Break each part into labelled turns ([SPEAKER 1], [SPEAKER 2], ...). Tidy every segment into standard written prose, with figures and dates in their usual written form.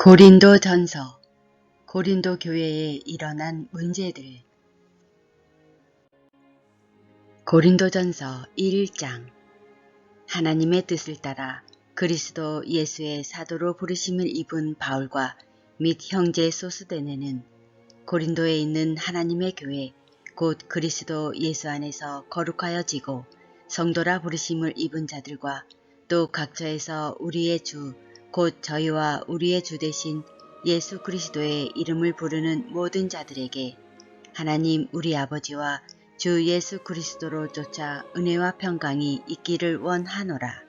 [SPEAKER 1] 고린도 전서, 고린도 교회에 일어난 문제들. 고린도 전서 1장. 하나님의 뜻을 따라 그리스도 예수의 사도로 부르심을 입은 바울과 및 형제 소스데네는 고린도에 있는 하나님의 교회 곧 그리스도 예수 안에서 거룩하여지고 성도라 부르심을 입은 자들과 또 각처에서 우리의 주 곧 저희와 우리의 주 되신 예수 그리스도의 이름을 부르는 모든 자들에게 하나님 우리 아버지와 주 예수 그리스도로 쫓아 은혜와 평강이 있기를 원하노라.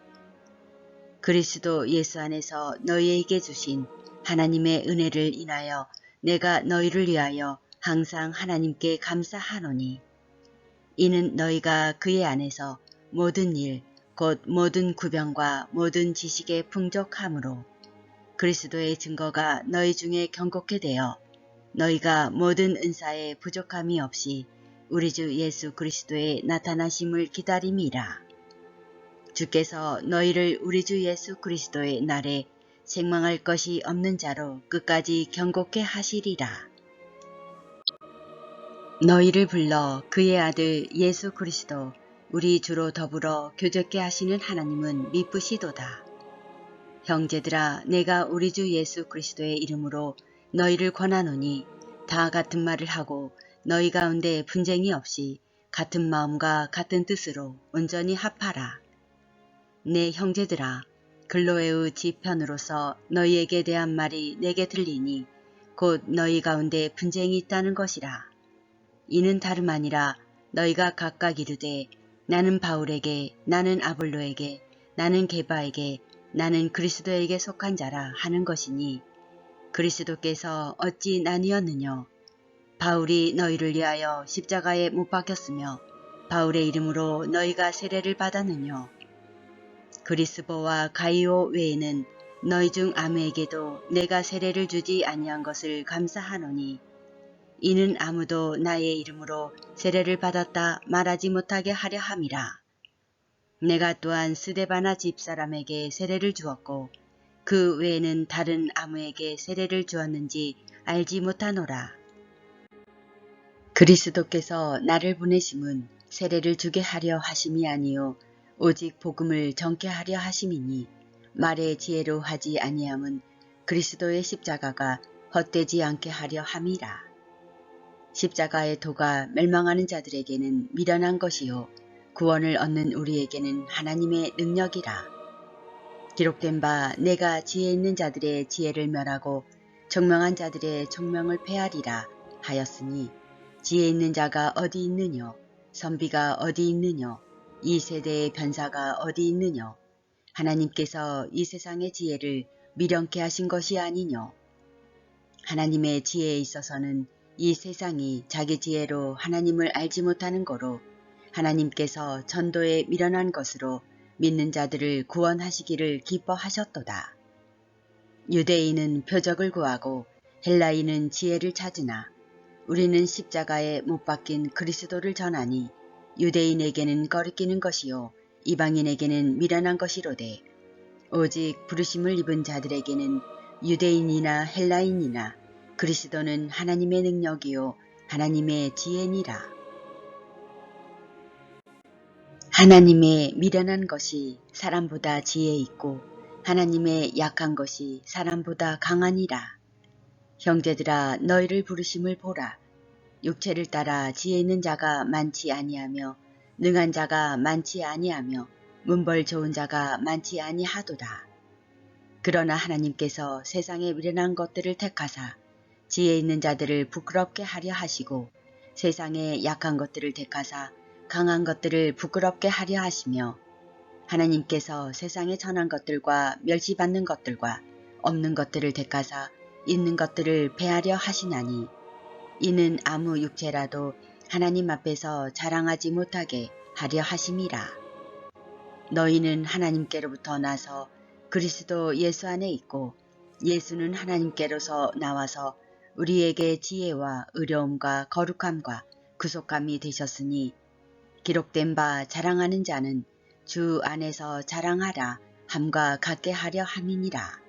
[SPEAKER 1] 그리스도 예수 안에서 너희에게 주신 하나님의 은혜를 인하여 내가 너희를 위하여 항상 하나님께 감사하노니 이는 너희가 그의 안에서 모든 일 곧 모든 구병과 모든 지식에 풍족함으로 그리스도의 증거가 너희 중에 경고케 되어 너희가 모든 은사에 부족함이 없이 우리 주 예수 그리스도의 나타나심을 기다림이라. 주께서 너희를 우리 주 예수 그리스도의 날에 책망할 것이 없는 자로 끝까지 경고케 하시리라. 너희를 불러 그의 아들 예수 그리스도 우리 주로 더불어 교제케 하시는 하나님은 미쁘시도다. 형제들아 내가 우리 주 예수 그리스도의 이름으로 너희를 권하노니 다 같은 말을 하고 너희 가운데 분쟁이 없이 같은 마음과 같은 뜻으로 온전히 합하라. 내 형제들아 글로에의 지편으로서 너희에게 대한 말이 내게 들리니 곧 너희 가운데 분쟁이 있다는 것이라. 이는 다름 아니라 너희가 각각 이르되 나는 바울에게 나는 아볼로에게 나는 게바에게 나는 그리스도에게 속한 자라 하는 것이니 그리스도께서 어찌 나뉘었느냐. 바울이 너희를 위하여 십자가에 못 박혔으며 바울의 이름으로 너희가 세례를 받았느냐. 그리스보와 가이오 외에는 너희 중 아무에게도 내가 세례를 주지 아니한 것을 감사하노니 이는 아무도 나의 이름으로 세례를 받았다 말하지 못하게 하려 함이라. 내가 또한 스데바나 집사람에게 세례를 주었고 그 외에는 다른 아무에게 세례를 주었는지 알지 못하노라. 그리스도께서 나를 보내심은 세례를 주게 하려 하심이 아니요 오직 복음을 전케 하려 하심이니 말의 지혜로 하지 아니함은 그리스도의 십자가가 헛되지 않게 하려 함이라. 십자가의 도가 멸망하는 자들에게는 미련한 것이요 구원을 얻는 우리에게는 하나님의 능력이라. 기록된 바 내가 지혜 있는 자들의 지혜를 멸하고 총명한 자들의 총명을 폐하리라 하였으니 지혜 있는 자가 어디 있느뇨 선비가 어디 있느뇨 이 세대의 변사가 어디 있느뇨 하나님께서 이 세상의 지혜를 미련케 하신 것이 아니뇨. 하나님의 지혜에 있어서는 이 세상이 자기 지혜로 하나님을 알지 못하는 거로 하나님께서 전도에 미련한 것으로 믿는 자들을 구원하시기를 기뻐하셨도다. 유대인은 표적을 구하고 헬라인은 지혜를 찾으나 우리는 십자가에 못 박힌 그리스도를 전하니 유대인에게는 거리끼는 것이요 이방인에게는 미련한 것이로되 오직 부르심을 입은 자들에게는 유대인이나 헬라인이나 그리스도는 하나님의 능력이요 하나님의 지혜니라. 하나님의 미련한 것이 사람보다 지혜 있고 하나님의 약한 것이 사람보다 강하니라. 형제들아 너희를 부르심을 보라. 육체를 따라 지혜 있는 자가 많지 아니하며 능한 자가 많지 아니하며 문벌 좋은 자가 많지 아니하도다. 그러나 하나님께서 세상에 미련한 것들을 택하사 지혜 있는 자들을 부끄럽게 하려 하시고 세상에 약한 것들을 택하사 강한 것들을 부끄럽게 하려 하시며 하나님께서 세상에 천한 것들과 멸시받는 것들과 없는 것들을 택하사 있는 것들을 패하려 하시나니 이는 아무 육체라도 하나님 앞에서 자랑하지 못하게 하려 하심이라. 너희는 하나님께로부터 나서 그리스도 예수 안에 있고 예수는 하나님께로서 나와서 우리에게 지혜와 의로움과 거룩함과 구속함이 되셨으니 기록된 바 자랑하는 자는 주 안에서 자랑하라 함과 같게 하려 함이니라.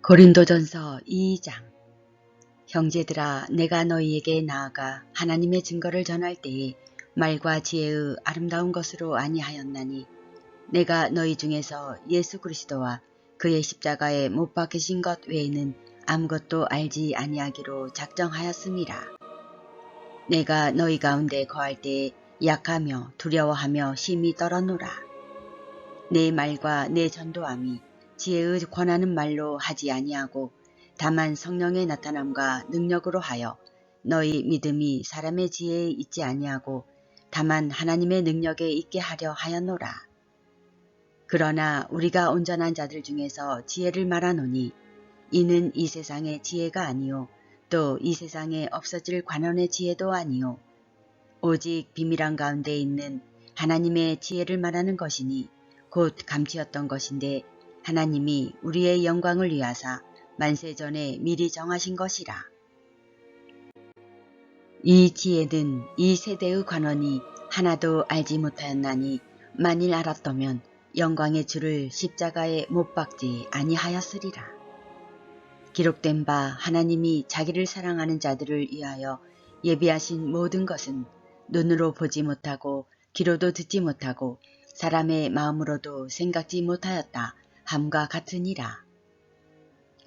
[SPEAKER 1] 고린도전서 2장. 형제들아, 내가 너희에게 나아가 하나님의 증거를 전할 때에 말과 지혜의 아름다운 것으로 아니하였나니, 내가 너희 중에서 예수 그리스도와 그의 십자가에 못 박히신 것 외에는 아무것도 알지 아니하기로 작정하였음이라. 내가 너희 가운데 거할 때에 약하며 두려워하며 심히 떨었노라. 내 말과 내 전도함이 지혜의 권하는 말로 하지 아니하고 다만 성령의 나타남과 능력으로 하여 너희 믿음이 사람의 지혜에 있지 아니하고 다만 하나님의 능력에 있게 하려 하였노라. 그러나 우리가 온전한 자들 중에서 지혜를 말하노니 이는 이 세상의 지혜가 아니요 또 이 세상에 없어질 관원의 지혜도 아니요 오직 비밀한 가운데 있는 하나님의 지혜를 말하는 것이니 곧 감추었던 것인데 하나님이 우리의 영광을 위하사 만세 전에 미리 정하신 것이라. 이 지혜는 이 세대의 관원이 하나도 알지 못하였나니 만일 알았더면 영광의 주를 십자가에 못 박지 아니하였으리라. 기록된 바 하나님이 자기를 사랑하는 자들을 위하여 예비하신 모든 것은 눈으로 보지 못하고 귀로도 듣지 못하고 사람의 마음으로도 생각지 못하였다 함과 같으니라.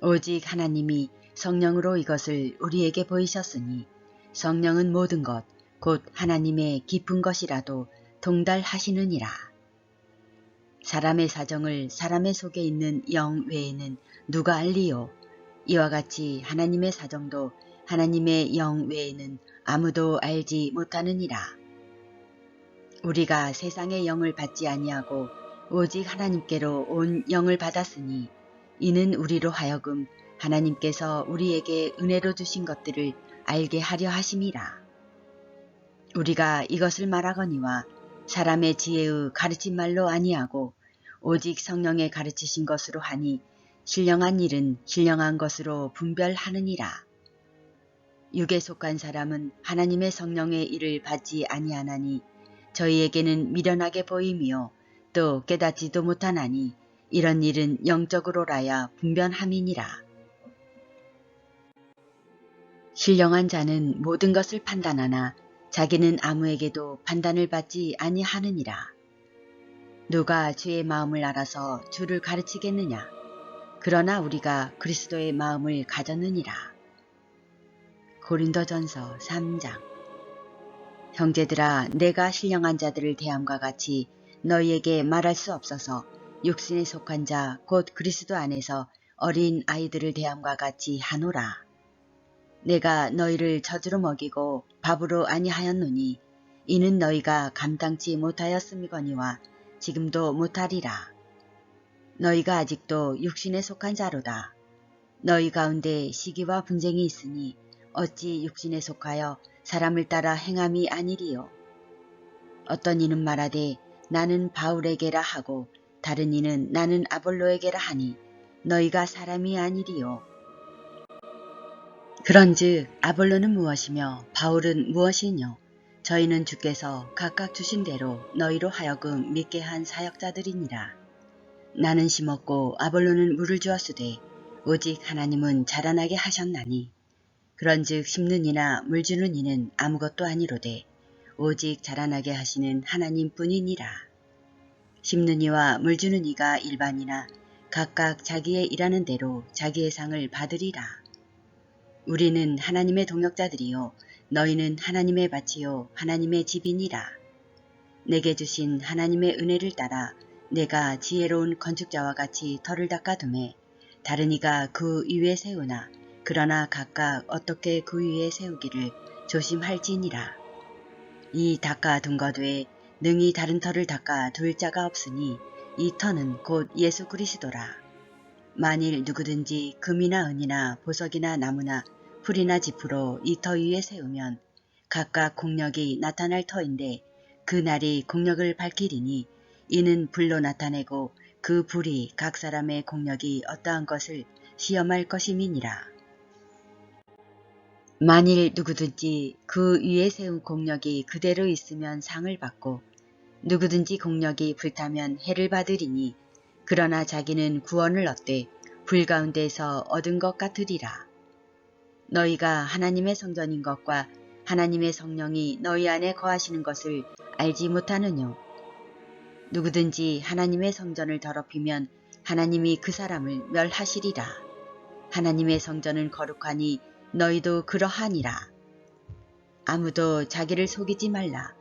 [SPEAKER 1] 오직 하나님이 성령으로 이것을 우리에게 보이셨으니 성령은 모든 것 곧 하나님의 깊은 것이라도 동달하시느니라. 사람의 사정을 사람의 속에 있는 영 외에는 누가 알리요? 이와 같이 하나님의 사정도 하나님의 영 외에는 아무도 알지 못하느니라. 우리가 세상의 영을 받지 아니하고 오직 하나님께로 온 영을 받았으니 이는 우리로 하여금 하나님께서 우리에게 은혜로 주신 것들을 알게 하려 하심이라. 우리가 이것을 말하거니와 사람의 지혜의 가르친 말로 아니하고 오직 성령의 가르치신 것으로 하니 신령한 일은 신령한 것으로 분별하느니라. 육에 속한 사람은 하나님의 성령의 일을 받지 아니하나니 저희에게는 미련하게 보임이요 또 깨닫지도 못하나니 이런 일은 영적으로라야 분별함이니라. 신령한 자는 모든 것을 판단하나 자기는 아무에게도 판단을 받지 아니하느니라. 누가 주의 마음을 알아서 주를 가르치겠느냐? 그러나 우리가 그리스도의 마음을 가졌느니라. 고린도전서 3장. 형제들아, 내가 신령한 자들을 대함과 같이 너희에게 말할 수 없어서 육신에 속한 자 곧 그리스도 안에서 어린 아이들을 대함과 같이 하노라. 내가 너희를 젖으로 먹이고 밥으로 아니하였노니 이는 너희가 감당치 못하였음이거니와 지금도 못하리라. 너희가 아직도 육신에 속한 자로다. 너희 가운데 시기와 분쟁이 있으니 어찌 육신에 속하여 사람을 따라 행함이 아니리요. 어떤 이는 말하되 나는 바울에게라 하고 다른 이는 나는 아볼로에게라 하니 너희가 사람이 아니리요. 그런즉 아볼로는 무엇이며 바울은 무엇이뇨? 저희는 주께서 각각 주신 대로 너희로 하여금 믿게 한 사역자들이니라. 나는 심었고 아볼로는 물을 주었으되 오직 하나님은 자라나게 하셨나니 그런즉 심는 이나 물 주는 이는 아무것도 아니로되 오직 자라나게 하시는 하나님뿐이니라. 심는 이와 물 주는 이가 일반이나 각각 자기의 일하는 대로 자기의 상을 받으리라. 우리는 하나님의 동역자들이요 너희는 하나님의 밭이요 하나님의 집이니라. 내게 주신 하나님의 은혜를 따라 내가 지혜로운 건축자와 같이 터를 닦아두매 다른 이가 그 위에 세우나 그러나 각각 어떻게 그 위에 세우기를 조심할지니라. 이 닦아둔 것 외에 능히 다른 터를 닦아둘 자가 없으니 이 터는 곧 예수 그리스도라. 만일 누구든지 금이나 은이나 보석이나 나무나 풀이나 지푸로 이 터 위에 세우면 각각 공력이 나타날 터인데 그 날이 공력을 밝히리니 이는 불로 나타내고 그 불이 각 사람의 공력이 어떠한 것을 시험할 것임이니라. 만일 누구든지 그 위에 세운 공력이 그대로 있으면 상을 받고 누구든지 공력이 불타면 해를 받으리니 그러나 자기는 구원을 얻되 불 가운데서 얻은 것 같으리라. 너희가 하나님의 성전인 것과 하나님의 성령이 너희 안에 거하시는 것을 알지 못하느뇨. 누구든지 하나님의 성전을 더럽히면 하나님이 그 사람을 멸하시리라. 하나님의 성전은 거룩하니 너희도 그러하니라. 아무도 자기를 속이지 말라.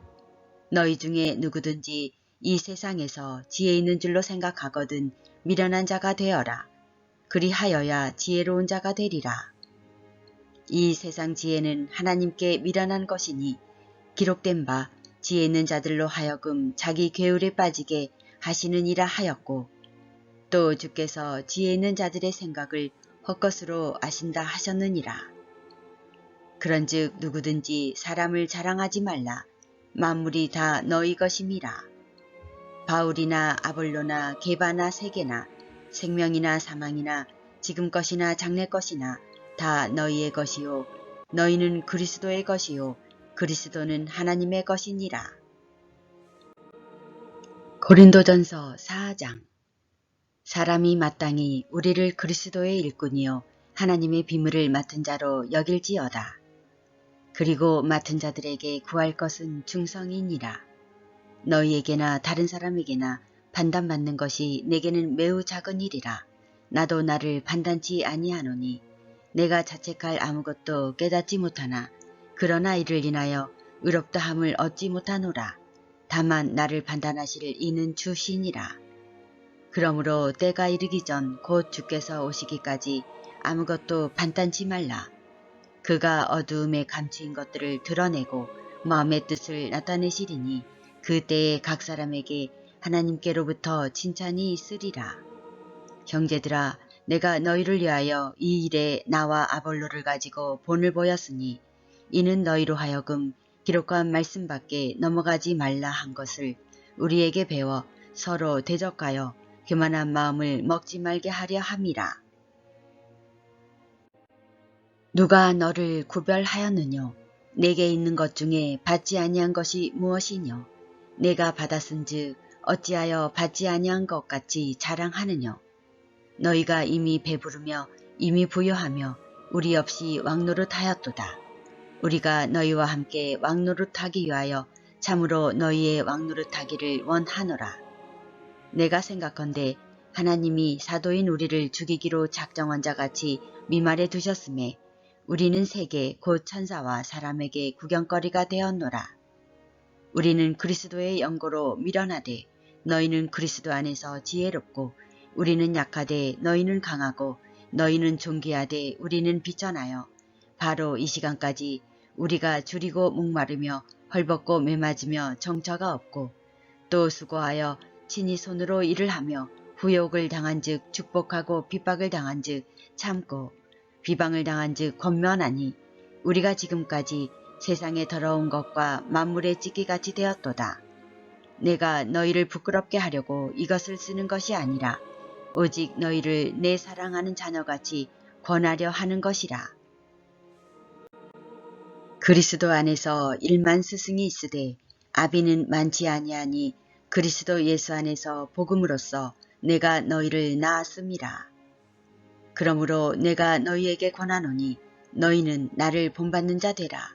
[SPEAKER 1] 너희 중에 누구든지 이 세상에서 지혜 있는 줄로 생각하거든 미련한 자가 되어라. 그리하여야 지혜로운 자가 되리라. 이 세상 지혜는 하나님께 미련한 것이니 기록된 바 지혜 있는 자들로 하여금 자기 괴울에 빠지게 하시느니라 하였고, 또 주께서 지혜 있는 자들의 생각을 헛것으로 아신다 하셨느니라. 그런즉 누구든지 사람을 자랑하지 말라. 만물이 다 너희 것임이라. 바울이나 아볼로나 게바나 세게나 생명이나 사망이나 지금 것이나 장래 것이나 다 너희의 것이요 너희는 그리스도의 것이요 그리스도는 하나님의 것이니라. 고린도전서 4장. 사람이 마땅히 우리를 그리스도의 일꾼이요 하나님의 비밀을 맡은 자로 여길지어다. 그리고 맡은 자들에게 구할 것은 충성이니라. 너희에게나 다른 사람에게나 판단받는 것이 내게는 매우 작은 일이라. 나도 나를 판단치 아니하노니 내가 자책할 아무것도 깨닫지 못하나 그러나 이를 인하여 의롭다함을 얻지 못하노라. 다만 나를 판단하실 이는 주시니라. 그러므로 때가 이르기 전 곧 주께서 오시기까지 아무것도 판단치 말라. 그가 어두움에 감추인 것들을 드러내고 마음의 뜻을 나타내시리니 그때에 각 사람에게 하나님께로부터 칭찬이 있으리라. 형제들아, 내가 너희를 위하여 이 일에 나와 아볼로를 가지고 본을 보였으니 이는 너희로 하여금 기록한 말씀 밖에 넘어가지 말라 한 것을 우리에게 배워 서로 대적하여 교만한 마음을 먹지 말게 하려 함이라. 누가 너를 구별하였느뇨? 내게 있는 것 중에 받지 아니한 것이 무엇이뇨? 내가 받았은즉 어찌하여 받지 아니한 것 같이 자랑하느뇨? 너희가 이미 배부르며 이미 부유하며 우리 없이 왕노릇하였도다. 우리가 너희와 함께 왕노릇하기 위하여 참으로 너희의 왕노릇하기를 원하노라. 내가 생각건대 하나님이 사도인 우리를 죽이기로 작정한 자같이 미말해 두셨음에 우리는 세계 곧 천사와 사람에게 구경거리가 되었노라. 우리는 그리스도의 연고로 미련하되 너희는 그리스도 안에서 지혜롭고 우리는 약하되 너희는 강하고 너희는 존귀하되 우리는 비천하여 바로 이 시간까지 우리가 줄이고 목마르며 헐벗고 매맞으며 정처가 없고 또 수고하여 친히 손으로 일을 하며 후욕을 당한즉 축복하고 핍박을 당한즉 참고 비방을 당한즉 권면하니 우리가 지금까지 세상의 더러운 것과 만물의 찢기같이 되었도다. 내가 너희를 부끄럽게 하려고 이것을 쓰는 것이 아니라 오직 너희를 내 사랑하는 자녀같이 권하려 하는 것이라. 그리스도 안에서 1만 스승이 있으되 아비는 많지 아니하니 그리스도 예수 안에서 복음으로써 내가 너희를 낳았음이라. 그러므로 내가 너희에게 권하노니 너희는 나를 본받는 자 되라.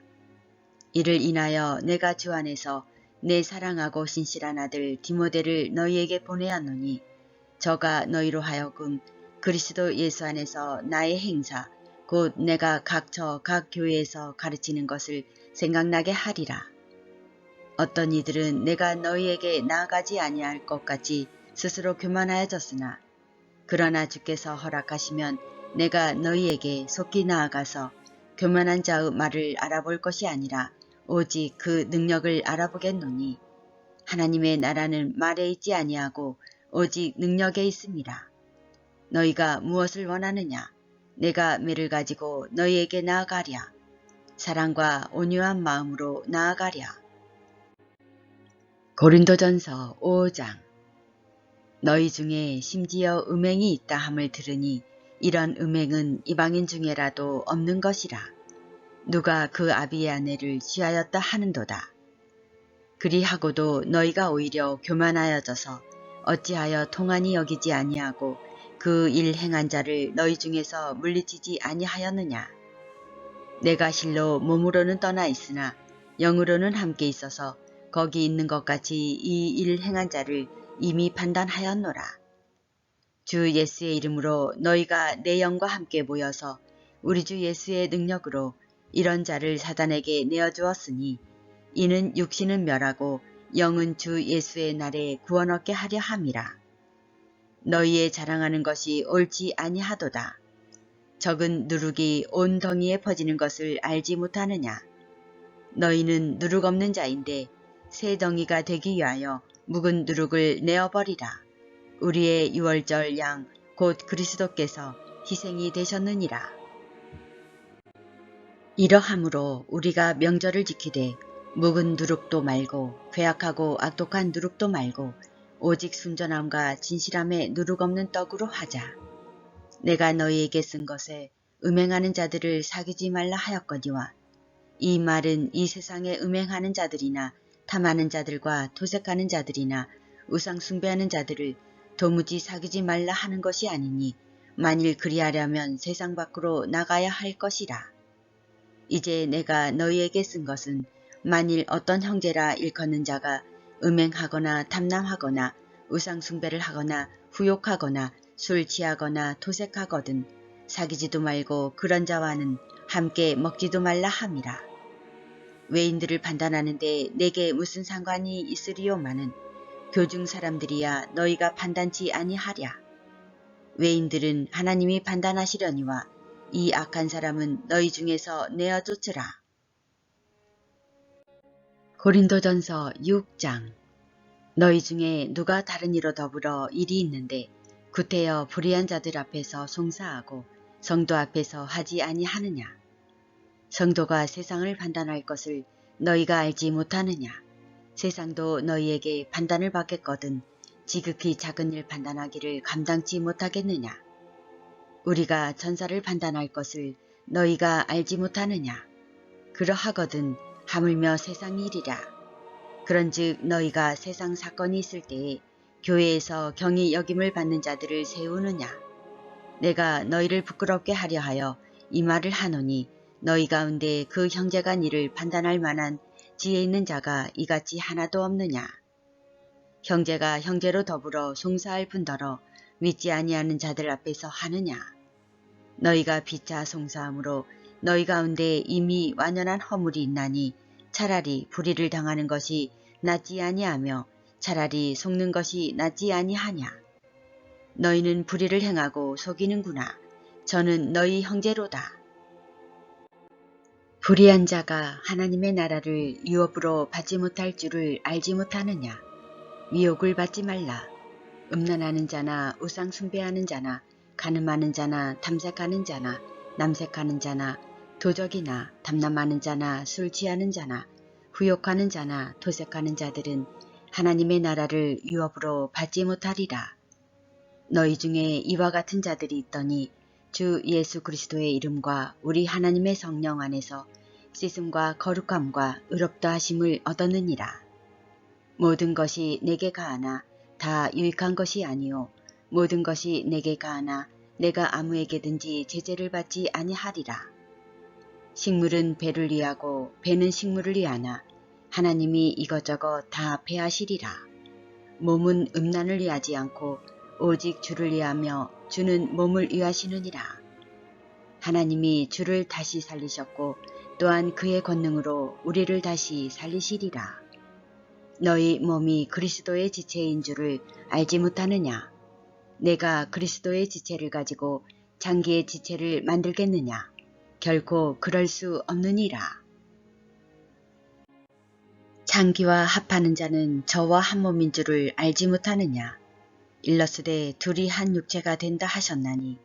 [SPEAKER 1] 이를 인하여 내가 주 안에서 내 사랑하고 신실한 아들 디모데를 너희에게 보내었노니 저가 너희로 하여금 그리스도 예수 안에서 나의 행사 곧 내가 각 교회에서 가르치는 것을 생각나게 하리라. 어떤 이들은 내가 너희에게 나아가지 아니할 것 같이 스스로 교만하여졌으나 그러나 주께서 허락하시면 내가 너희에게 속히 나아가서 교만한 자의 말을 알아볼 것이 아니라 오직 그 능력을 알아보겠노니 하나님의 나라는 말에 있지 아니하고 오직 능력에 있음이라. 너희가 무엇을 원하느냐? 내가 매를 가지고 너희에게 나아가랴. 사랑과 온유한 마음으로 나아가랴. 고린도전서 5장. 너희 중에 심지어 음행이 있다 함을 들으니 이런 음행은 이방인 중에라도 없는 것이라. 누가 그 아비의 아내를 취하였다 하는도다. 그리하고도 너희가 오히려 교만하여져서 어찌하여 통한이 여기지 아니하고 그 일 행한 자를 너희 중에서 물리치지 아니하였느냐. 내가 실로 몸으로는 떠나 있으나 영으로는 함께 있어서 거기 있는 것 같이 이 일 행한 자를 이미 판단하였노라. 주 예수의 이름으로 너희가 내 영과 함께 모여서 우리 주 예수의 능력으로 이런 자를 사단에게 내어주었으니 이는 육신은 멸하고 영은 주 예수의 날에 구원 얻게 하려 함이라. 너희의 자랑하는 것이 옳지 아니하도다. 적은 누룩이 온 덩이에 퍼지는 것을 알지 못하느냐. 너희는 누룩 없는 자인데 새 덩이가 되기 위하여 묵은 누룩을 내어버리라. 우리의 유월절 양 곧 그리스도께서 희생이 되셨느니라. 이러함으로 우리가 명절을 지키되 묵은 누룩도 말고 괴악하고 악독한 누룩도 말고 오직 순전함과 진실함에 누룩 없는 떡으로 하자. 내가 너희에게 쓴 것에 음행하는 자들을 사귀지 말라 하였거니와 이 말은 이 세상에 음행하는 자들이나 탐하는 자들과 도색하는 자들이나 우상 숭배하는 자들을 도무지 사귀지 말라 하는 것이 아니니 만일 그리하려면 세상 밖으로 나가야 할 것이라. 이제 내가 너희에게 쓴 것은 만일 어떤 형제라 일컫는 자가 음행하거나 탐남하거나 우상 숭배를 하거나 후욕하거나 술 취하거나 토색하거든 사귀지도 말고 그런 자와는 함께 먹지도 말라 함이라. 외인들을 판단하는데 내게 무슨 상관이 있으리요마는 교중 사람들이야 너희가 판단치 아니하랴. 외인들은 하나님이 판단하시려니와 이 악한 사람은 너희 중에서 내어 쫓으라. 고린도전서 6장. 너희 중에 누가 다른 이로 더불어 일이 있는데 구태여 불의한 자들 앞에서 송사하고 성도 앞에서 하지 아니하느냐. 성도가 세상을 판단할 것을 너희가 알지 못하느냐. 세상도 너희에게 판단을 받겠거든 지극히 작은 일 판단하기를 감당치 못하겠느냐. 우리가 천사를 판단할 것을 너희가 알지 못하느냐. 그러하거든 하물며 세상 일이라. 그런즉 너희가 세상 사건이 있을 때에 교회에서 경히 여김을 받는 자들을 세우느냐. 내가 너희를 부끄럽게 하려 하여 이 말을 하노니 너희 가운데 그 형제가 니를 판단할 만한 지혜 있는 자가 이같이 하나도 없느냐. 형제가 형제로 더불어 송사할 뿐더러 믿지 아니하는 자들 앞에서 하느냐. 너희가 피차 송사함으로 너희 가운데 이미 완연한 허물이 있나니 차라리 불의를 당하는 것이 낫지 아니하며 차라리 속는 것이 낫지 아니하냐. 너희는 불의를 행하고 속이는구나. 저는 너희 형제로다. 불의한 자가 하나님의 나라를 유업으로 받지 못할 줄을 알지 못하느냐. 미혹을 받지 말라. 음란하는 자나 우상 숭배하는 자나 간음하는 자나 탐색하는 자나 남색하는 자나 도적이나 탐남하는 자나 술 취하는 자나 후욕하는 자나 도색하는 자들은 하나님의 나라를 유업으로 받지 못하리라. 너희 중에 이와 같은 자들이 있더니 주 예수 그리스도의 이름과 우리 하나님의 성령 안에서 씻음과 거룩함과 의롭다 하심을 얻었느니라. 모든 것이 내게 가하나 다 유익한 것이 아니요 모든 것이 내게 가하나 내가 아무에게든지 제재를 받지 아니하리라. 식물은 배를 위하고 배는 식물을 위하나 하나님이 이것저것 다 배하시리라. 몸은 음란을 위하지 않고 오직 주를 위하며 주는 몸을 위하시느니라. 하나님이 주를 다시 살리셨고 또한 그의 권능으로 우리를 다시 살리시리라. 너희 몸이 그리스도의 지체인 줄을 알지 못하느냐. 내가 그리스도의 지체를 가지고 장기의 지체를 만들겠느냐. 결코 그럴 수 없느니라. 장기와 합하는 자는 저와 한 몸인 줄을 알지 못하느냐. 일러스되 둘이 한 육체가 된다 하셨나니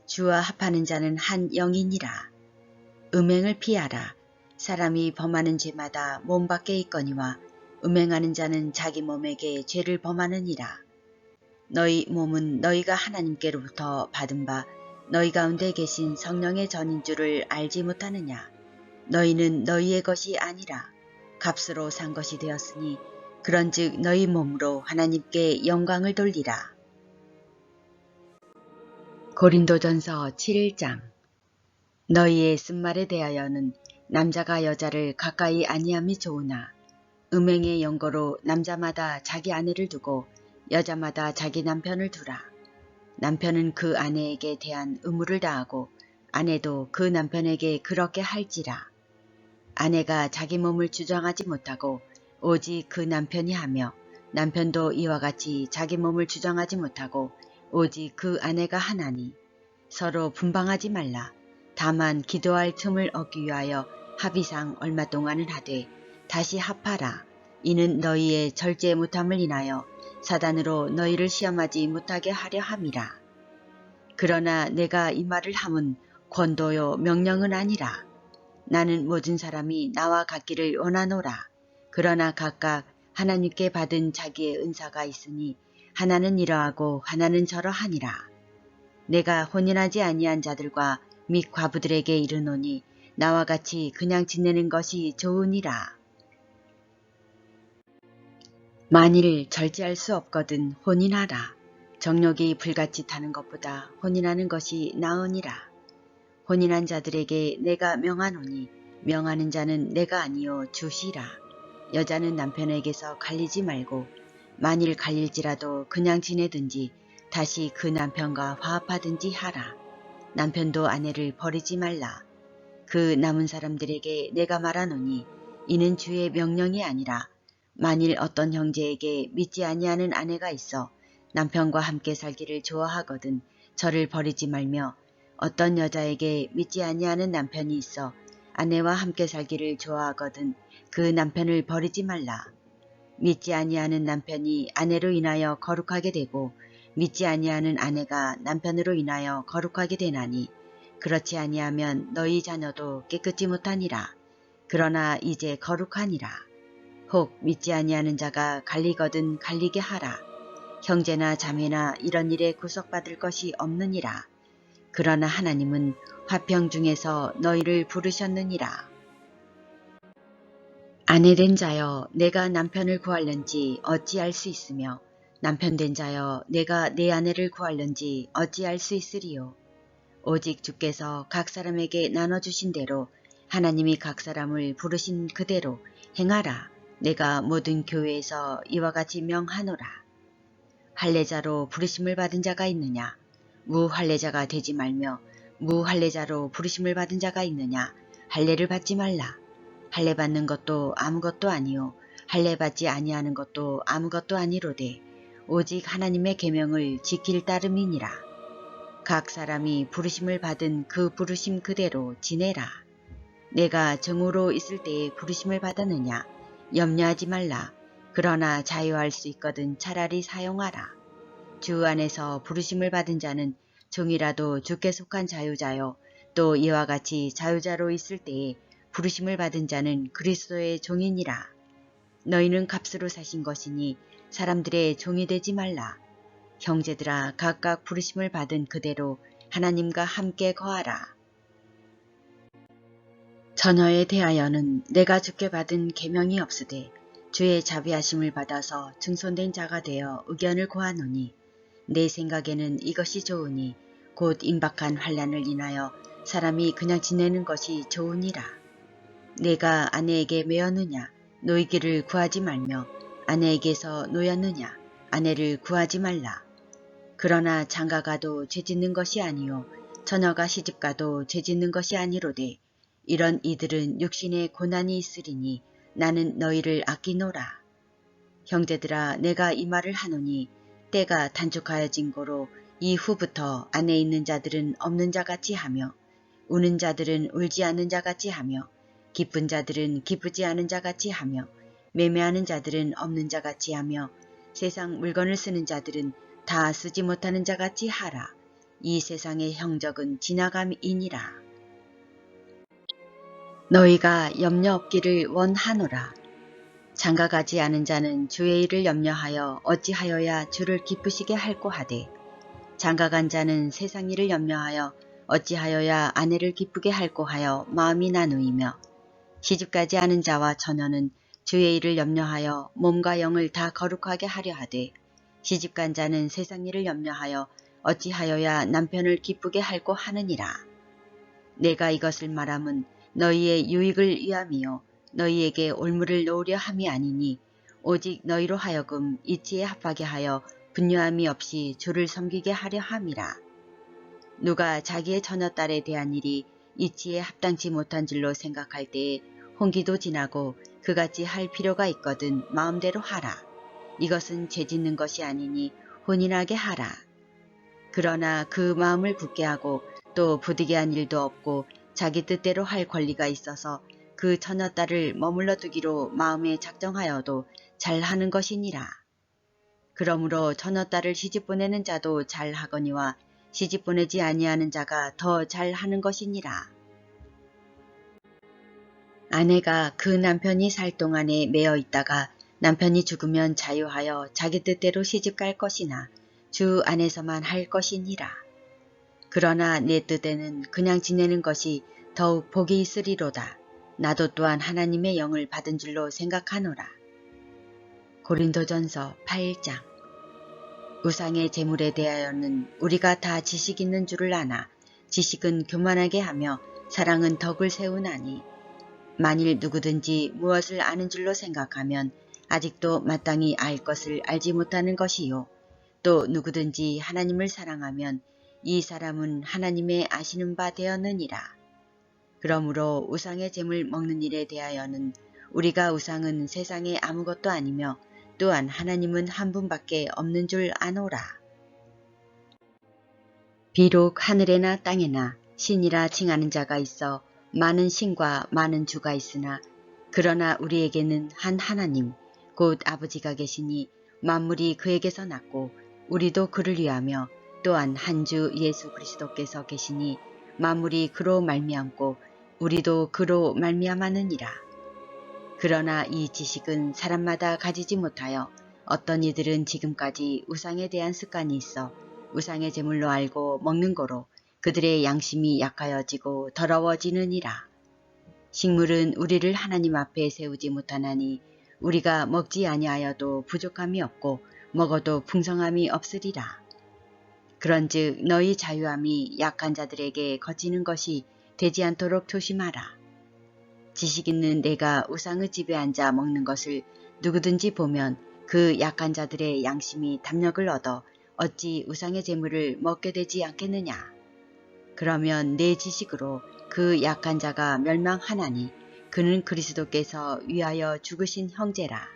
[SPEAKER 1] 주와 합하는 자는 한 영이니라. 음행을 피하라. 사람이 범하는 죄마다 몸 밖에 있거니와 음행하는 자는 자기 몸에게 죄를 범하느니라. 너희 몸은 너희가 하나님께로부터 받은 바 너희 가운데 계신 성령의 전인 줄을 알지 못하느냐. 너희는 너희의 것이 아니라 값으로 산 것이 되었으니 그런즉 너희 몸으로 하나님께 영광을 돌리라. 고린도전서 7장. 너희의 쓴말에 대하여는 남자가 여자를 가까이 아니함이 좋으나 음행의 연고로 남자마다 자기 아내를 두고 여자마다 자기 남편을 두라. 남편은 그 아내에게 대한 의무를 다하고 아내도 그 남편에게 그렇게 할지라. 아내가 자기 몸을 주장하지 못하고 오직 그 남편이 하며 남편도 이와 같이 자기 몸을 주장하지 못하고 오직 그 아내가 하나니 서로 분방하지 말라. 다만 기도할 틈을 얻기 위하여 합의상 얼마 동안은 하되 다시 합하라. 이는 너희의 절제 못함을 인하여 사단으로 너희를 시험하지 못하게 하려 함이라. 그러나 내가 이 말을 함은 권도요 명령은 아니라. 나는 모든 사람이 나와 같기를 원하노라. 그러나 각각 하나님께 받은 자기의 은사가 있으니 하나는 이러하고 하나는 저러하니라. 내가 혼인하지 아니한 자들과 및 과부들에게 이르노니 나와 같이 그냥 지내는 것이 좋으니라. 만일 절제할 수 없거든 혼인하라. 정욕이 불같이 타는 것보다 혼인하는 것이 나으니라. 혼인한 자들에게 내가 명하노니 명하는 자는 내가 아니요 주시라. 여자는 남편에게서 갈리지 말고 만일 갈릴지라도 그냥 지내든지 다시 그 남편과 화합하든지 하라. 남편도 아내를 버리지 말라. 그 남은 사람들에게 내가 말하노니 이는 주의 명령이 아니라 만일 어떤 형제에게 믿지 아니하는 아내가 있어 남편과 함께 살기를 좋아하거든 저를 버리지 말며 어떤 여자에게 믿지 아니하는 남편이 있어 아내와 함께 살기를 좋아하거든 그 남편을 버리지 말라. 믿지 아니하는 남편이 아내로 인하여 거룩하게 되고 믿지 아니하는 아내가 남편으로 인하여 거룩하게 되나니 그렇지 아니하면 너희 자녀도 깨끗지 못하니라. 그러나 이제 거룩하니라. 혹 믿지 아니하는 자가 갈리거든 갈리게 하라. 형제나 자매나 이런 일에 구속받을 것이 없느니라. 그러나 하나님은 화평 중에서 너희를 부르셨느니라. 아내된 자여 내가 남편을 구할는지 어찌할 수 있으며 남편된 자여 내가 내 아내를 구할는지 어찌할 수 있으리요. 오직 주께서 각 사람에게 나눠주신 대로 하나님이 각 사람을 부르신 그대로 행하라. 내가 모든 교회에서 이와 같이 명하노라. 할례자로 부르심을 받은 자가 있느냐? 무할례자가 되지 말며 무할례자로 부르심을 받은 자가 있느냐? 할례를 받지 말라. 할례 받는 것도 아무것도 아니요 할례 받지 아니하는 것도 아무것도 아니로되 오직 하나님의 계명을 지킬 따름이니라. 각 사람이 부르심을 받은 그 부르심 그대로 지내라. 내가 정으로 있을 때에 부르심을 받았느냐? 염려하지 말라. 그러나 자유할 수 있거든 차라리 사용하라. 주 안에서 부르심을 받은 자는 종이라도 주께 속한 자유자요. 또 이와 같이 자유자로 있을 때에 부르심을 받은 자는 그리스도의 종이니라. 너희는 값으로 사신 것이니 사람들의 종이 되지 말라. 형제들아 각각 부르심을 받은 그대로 하나님과 함께 거하라. 처녀에 대하여는 내가 주께 받은 계명이 없으되 주의 자비하심을 받아서 증손된 자가 되어 의견을 구하노니 내 생각에는 이것이 좋으니 곧 임박한 환난을 인하여 사람이 그냥 지내는 것이 좋으니라. 내가 아내에게 매었느냐 노이기를 구하지 말며 아내에게서 노였느냐 아내를 구하지 말라. 그러나 장가가도 죄짓는 것이 아니요 처녀가 시집가도 죄짓는 것이 아니로되 이런 이들은 육신에 고난이 있으리니 나는 너희를 아끼노라. 형제들아 내가 이 말을 하노니 때가 단축하여진 고로 이후부터 안에 있는 자들은 없는 자같이 하며 우는 자들은 울지 않는 자같이 하며 기쁜 자들은 기쁘지 않은 자같이 하며 매매하는 자들은 없는 자같이 하며 세상 물건을 쓰는 자들은 다 쓰지 못하는 자같이 하라. 이 세상의 형적은 지나감이니라. 너희가 염려 없기를 원하노라. 장가가지 않은 자는 주의 일을 염려하여 어찌하여야 주를 기쁘시게 할꼬 하되 장가간 자는 세상 일을 염려하여 어찌하여야 아내를 기쁘게 할꼬 하여 마음이 나누이며 시집가지 않은 자와 처녀는 주의 일을 염려하여 몸과 영을 다 거룩하게 하려 하되 시집간 자는 세상 일을 염려하여 어찌하여야 남편을 기쁘게 할꼬 하느니라. 내가 이것을 말함은 너희의 유익을 위함이요 너희에게 올무를 놓으려 함이 아니니 오직 너희로 하여금 이치에 합하게 하여 분유함이 없이 주를 섬기게 하려 함이라. 누가 자기의 처녀딸에 대한 일이 이치에 합당치 못한 줄로 생각할 때에 혼기도 지나고 그같이 할 필요가 있거든 마음대로 하라. 이것은 죄짓는 것이 아니니 혼인하게 하라. 그러나 그 마음을 굳게 하고 또 부득이 한 일도 없고 자기 뜻대로 할 권리가 있어서 그 처녀딸을 머물러 두기로 마음에 작정하여도 잘하는 것이니라. 그러므로 처녀딸을 시집보내는 자도 잘하거니와 시집보내지 아니하는 자가 더 잘하는 것이니라. 아내가 그 남편이 살 동안에 매어 있다가 남편이 죽으면 자유하여 자기 뜻대로 시집갈 것이나 주 안에서만 할 것이니라. 그러나 내 뜻에는 그냥 지내는 것이 더욱 복이 있으리로다. 나도 또한 하나님의 영을 받은 줄로 생각하노라. 고린도전서 8장. 우상의 제물에 대하여는 우리가 다 지식 있는 줄을 아나 지식은 교만하게 하며 사랑은 덕을 세우나니 만일 누구든지 무엇을 아는 줄로 생각하면 아직도 마땅히 알 것을 알지 못하는 것이요 또 누구든지 하나님을 사랑하면 이 사람은 하나님의 아시는 바 되었느니라. 그러므로 우상의 제물 먹는 일에 대하여는 우리가 우상은 세상에 아무것도 아니며 또한 하나님은 한 분밖에 없는 줄 아노라. 비록 하늘에나 땅에나 신이라 칭하는 자가 있어 많은 신과 많은 주가 있으나 그러나 우리에게는 한 하나님 곧 아버지가 계시니 만물이 그에게서 났고 우리도 그를 위하며 또한 한 주 예수 그리스도께서 계시니 만물이 그로 말미암고 우리도 그로 말미암았느니라. 그러나 이 지식은 사람마다 가지지 못하여 어떤 이들은 지금까지 우상에 대한 습관이 있어 우상의 제물로 알고 먹는 거로 그들의 양심이 약하여지고 더러워지느니라. 식물은 우리를 하나님 앞에 세우지 못하나니 우리가 먹지 아니하여도 부족함이 없고 먹어도 풍성함이 없으리라. 그런즉 너희 자유함이 약한 자들에게 거치는 것이 되지 않도록 조심하라. 지식 있는 내가 우상의 집에 앉아 먹는 것을 누구든지 보면 그 약한 자들의 양심이 담력을 얻어 어찌 우상의 제물을 먹게 되지 않겠느냐. 그러면 내 지식으로 그 약한 자가 멸망하나니 그는 그리스도께서 위하여 죽으신 형제라.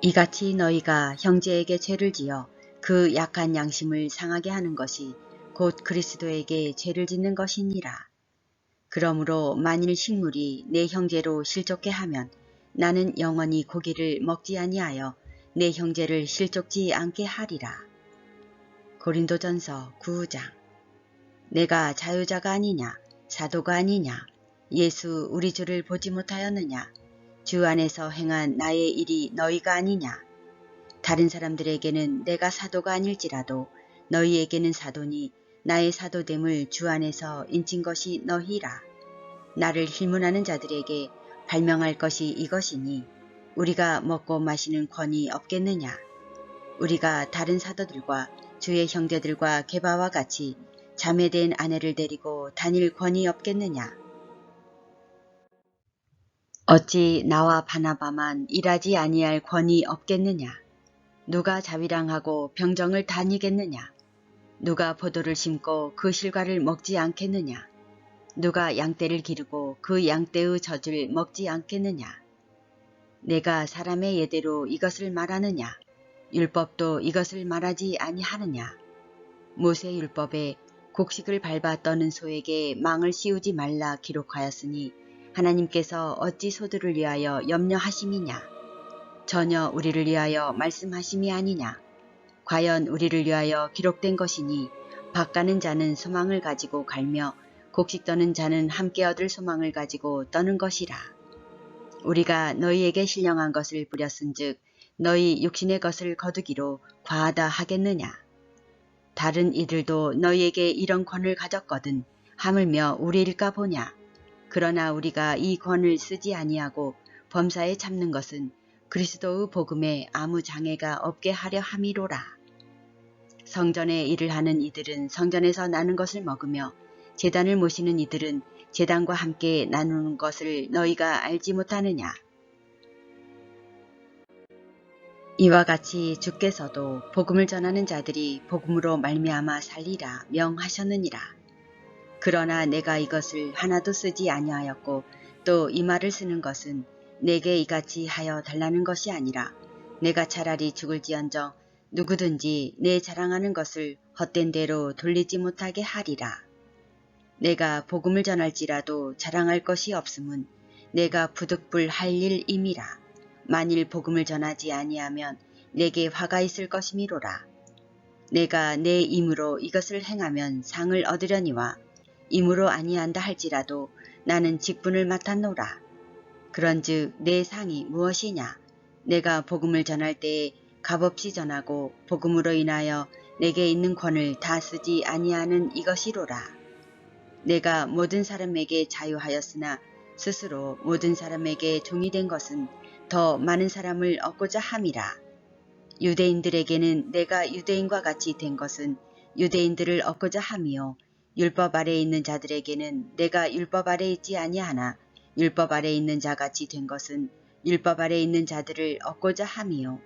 [SPEAKER 1] 이같이 너희가 형제에게 죄를 지어 그 약한 양심을 상하게 하는 것이 곧 그리스도에게 죄를 짓는 것이니라. 그러므로 만일 식물이 내 형제로 실족케 하면 나는 영원히 고기를 먹지 아니하여 내 형제를 실족지 않게 하리라. 고린도전서 9장. 내가 자유자가 아니냐 사도가 아니냐 예수 우리 주를 보지 못하였느냐 주 안에서 행한 나의 일이 너희가 아니냐. 다른 사람들에게는 내가 사도가 아닐지라도 너희에게는 사도니 나의 사도됨을 주 안에서 인친 것이 너희라. 나를 힐문하는 자들에게 발명할 것이 이것이니 우리가 먹고 마시는 권이 없겠느냐. 우리가 다른 사도들과 주의 형제들과 게바와 같이 자매된 아내를 데리고 다닐 권이 없겠느냐. 어찌 나와 바나바만 일하지 아니할 권이 없겠느냐. 누가 자비랑하고 병정을 다니겠느냐. 누가 포도를 심고 그 실과를 먹지 않겠느냐. 누가 양떼를 기르고 그 양떼의 젖을 먹지 않겠느냐. 내가 사람의 예대로 이것을 말하느냐. 율법도 이것을 말하지 아니하느냐. 모세 율법에 곡식을 밟아 떠는 소에게 망을 씌우지 말라 기록하였으니 하나님께서 어찌 소들을 위하여 염려하심이냐. 전혀 우리를 위하여 말씀하심이 아니냐. 과연 우리를 위하여 기록된 것이니 밭가는 자는 소망을 가지고 갈며 곡식 떠는 자는 함께 얻을 소망을 가지고 떠는 것이라. 우리가 너희에게 신령한 것을 뿌렸은즉 너희 육신의 것을 거두기로 과하다 하겠느냐. 다른 이들도 너희에게 이런 권을 가졌거든 하물며 우리일까 보냐. 그러나 우리가 이 권을 쓰지 아니하고 범사에 참는 것은 그리스도의 복음에 아무 장애가 없게 하려 함이로라. 성전에 일을 하는 이들은 성전에서 나는 것을 먹으며 제단을 모시는 이들은 제단과 함께 나누는 것을 너희가 알지 못하느냐. 이와 같이 주께서도 복음을 전하는 자들이 복음으로 말미암아 살리라 명하셨느니라. 그러나 내가 이것을 하나도 쓰지 아니하였고 또 이 말을 쓰는 것은 내게 이같이 하여 달라는 것이 아니라 내가 차라리 죽을지언정 누구든지 내 자랑하는 것을 헛된 대로 돌리지 못하게 하리라. 내가 복음을 전할지라도 자랑할 것이 없음은 내가 부득불 할 일임이라. 만일 복음을 전하지 아니하면 내게 화가 있을 것이미로라. 내가 내 임으로 이것을 행하면 상을 얻으려니와 임으로 아니한다 할지라도 나는 직분을 맡았노라. 그런즉 내 상이 무엇이냐? 내가 복음을 전할 때에 값없이 전하고 복음으로 인하여 내게 있는 권을 다 쓰지 아니하는 이것이로라. 내가 모든 사람에게 자유하였으나 스스로 모든 사람에게 종이 된 것은 더 많은 사람을 얻고자 함이라. 유대인들에게는 내가 유대인과 같이 된 것은 유대인들을 얻고자 함이요 율법 아래에 있는 자들에게는 내가 율법 아래에 있지 아니하나 율법 아래에 있는 자같이 된 것은 율법 아래에 있는 자들을 얻고자 함이요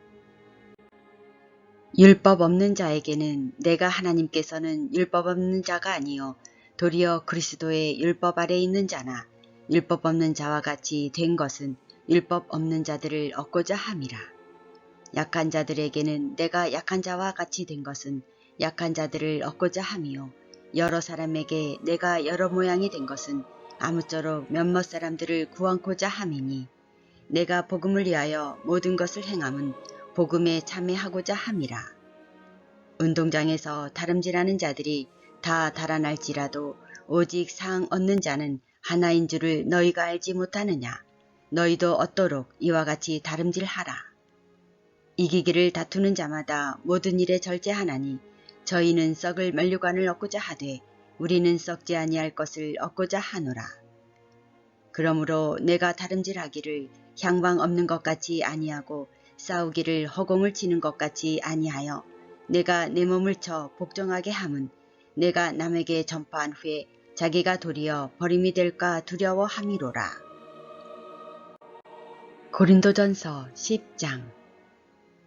[SPEAKER 1] 율법 없는 자에게는 내가 하나님께서는 율법 없는 자가 아니요 도리어 그리스도의 율법 아래에 있는 자나 율법 없는 자와 같이 된 것은 율법 없는 자들을 얻고자 함이라. 약한 자들에게는 내가 약한 자와 같이 된 것은 약한 자들을 얻고자 함이요 여러 사람에게 내가 여러 모양이 된 것은 아무쪼록 몇몇 사람들을 구원코자 함이니 내가 복음을 위하여 모든 것을 행함은 복음에 참여하고자 함이라. 운동장에서 다름질하는 자들이 다 달아날지라도 오직 상 얻는 자는 하나인 줄을 너희가 알지 못하느냐. 너희도 얻도록 이와 같이 다름질하라. 이기기를 다투는 자마다 모든 일에 절제하나니 저희는 썩을 면류관을 얻고자 하되 우리는 썩지 아니할 것을 얻고자 하노라. 그러므로 내가 다름질하기를 향방 없는 것 같이 아니하고 싸우기를 허공을 치는 것 같이 아니하여 내가 내 몸을 쳐 복종하게 함은 내가 남에게 전파한 후에 자기가 도리어 버림이 될까 두려워함이로라. 고린도전서 10장.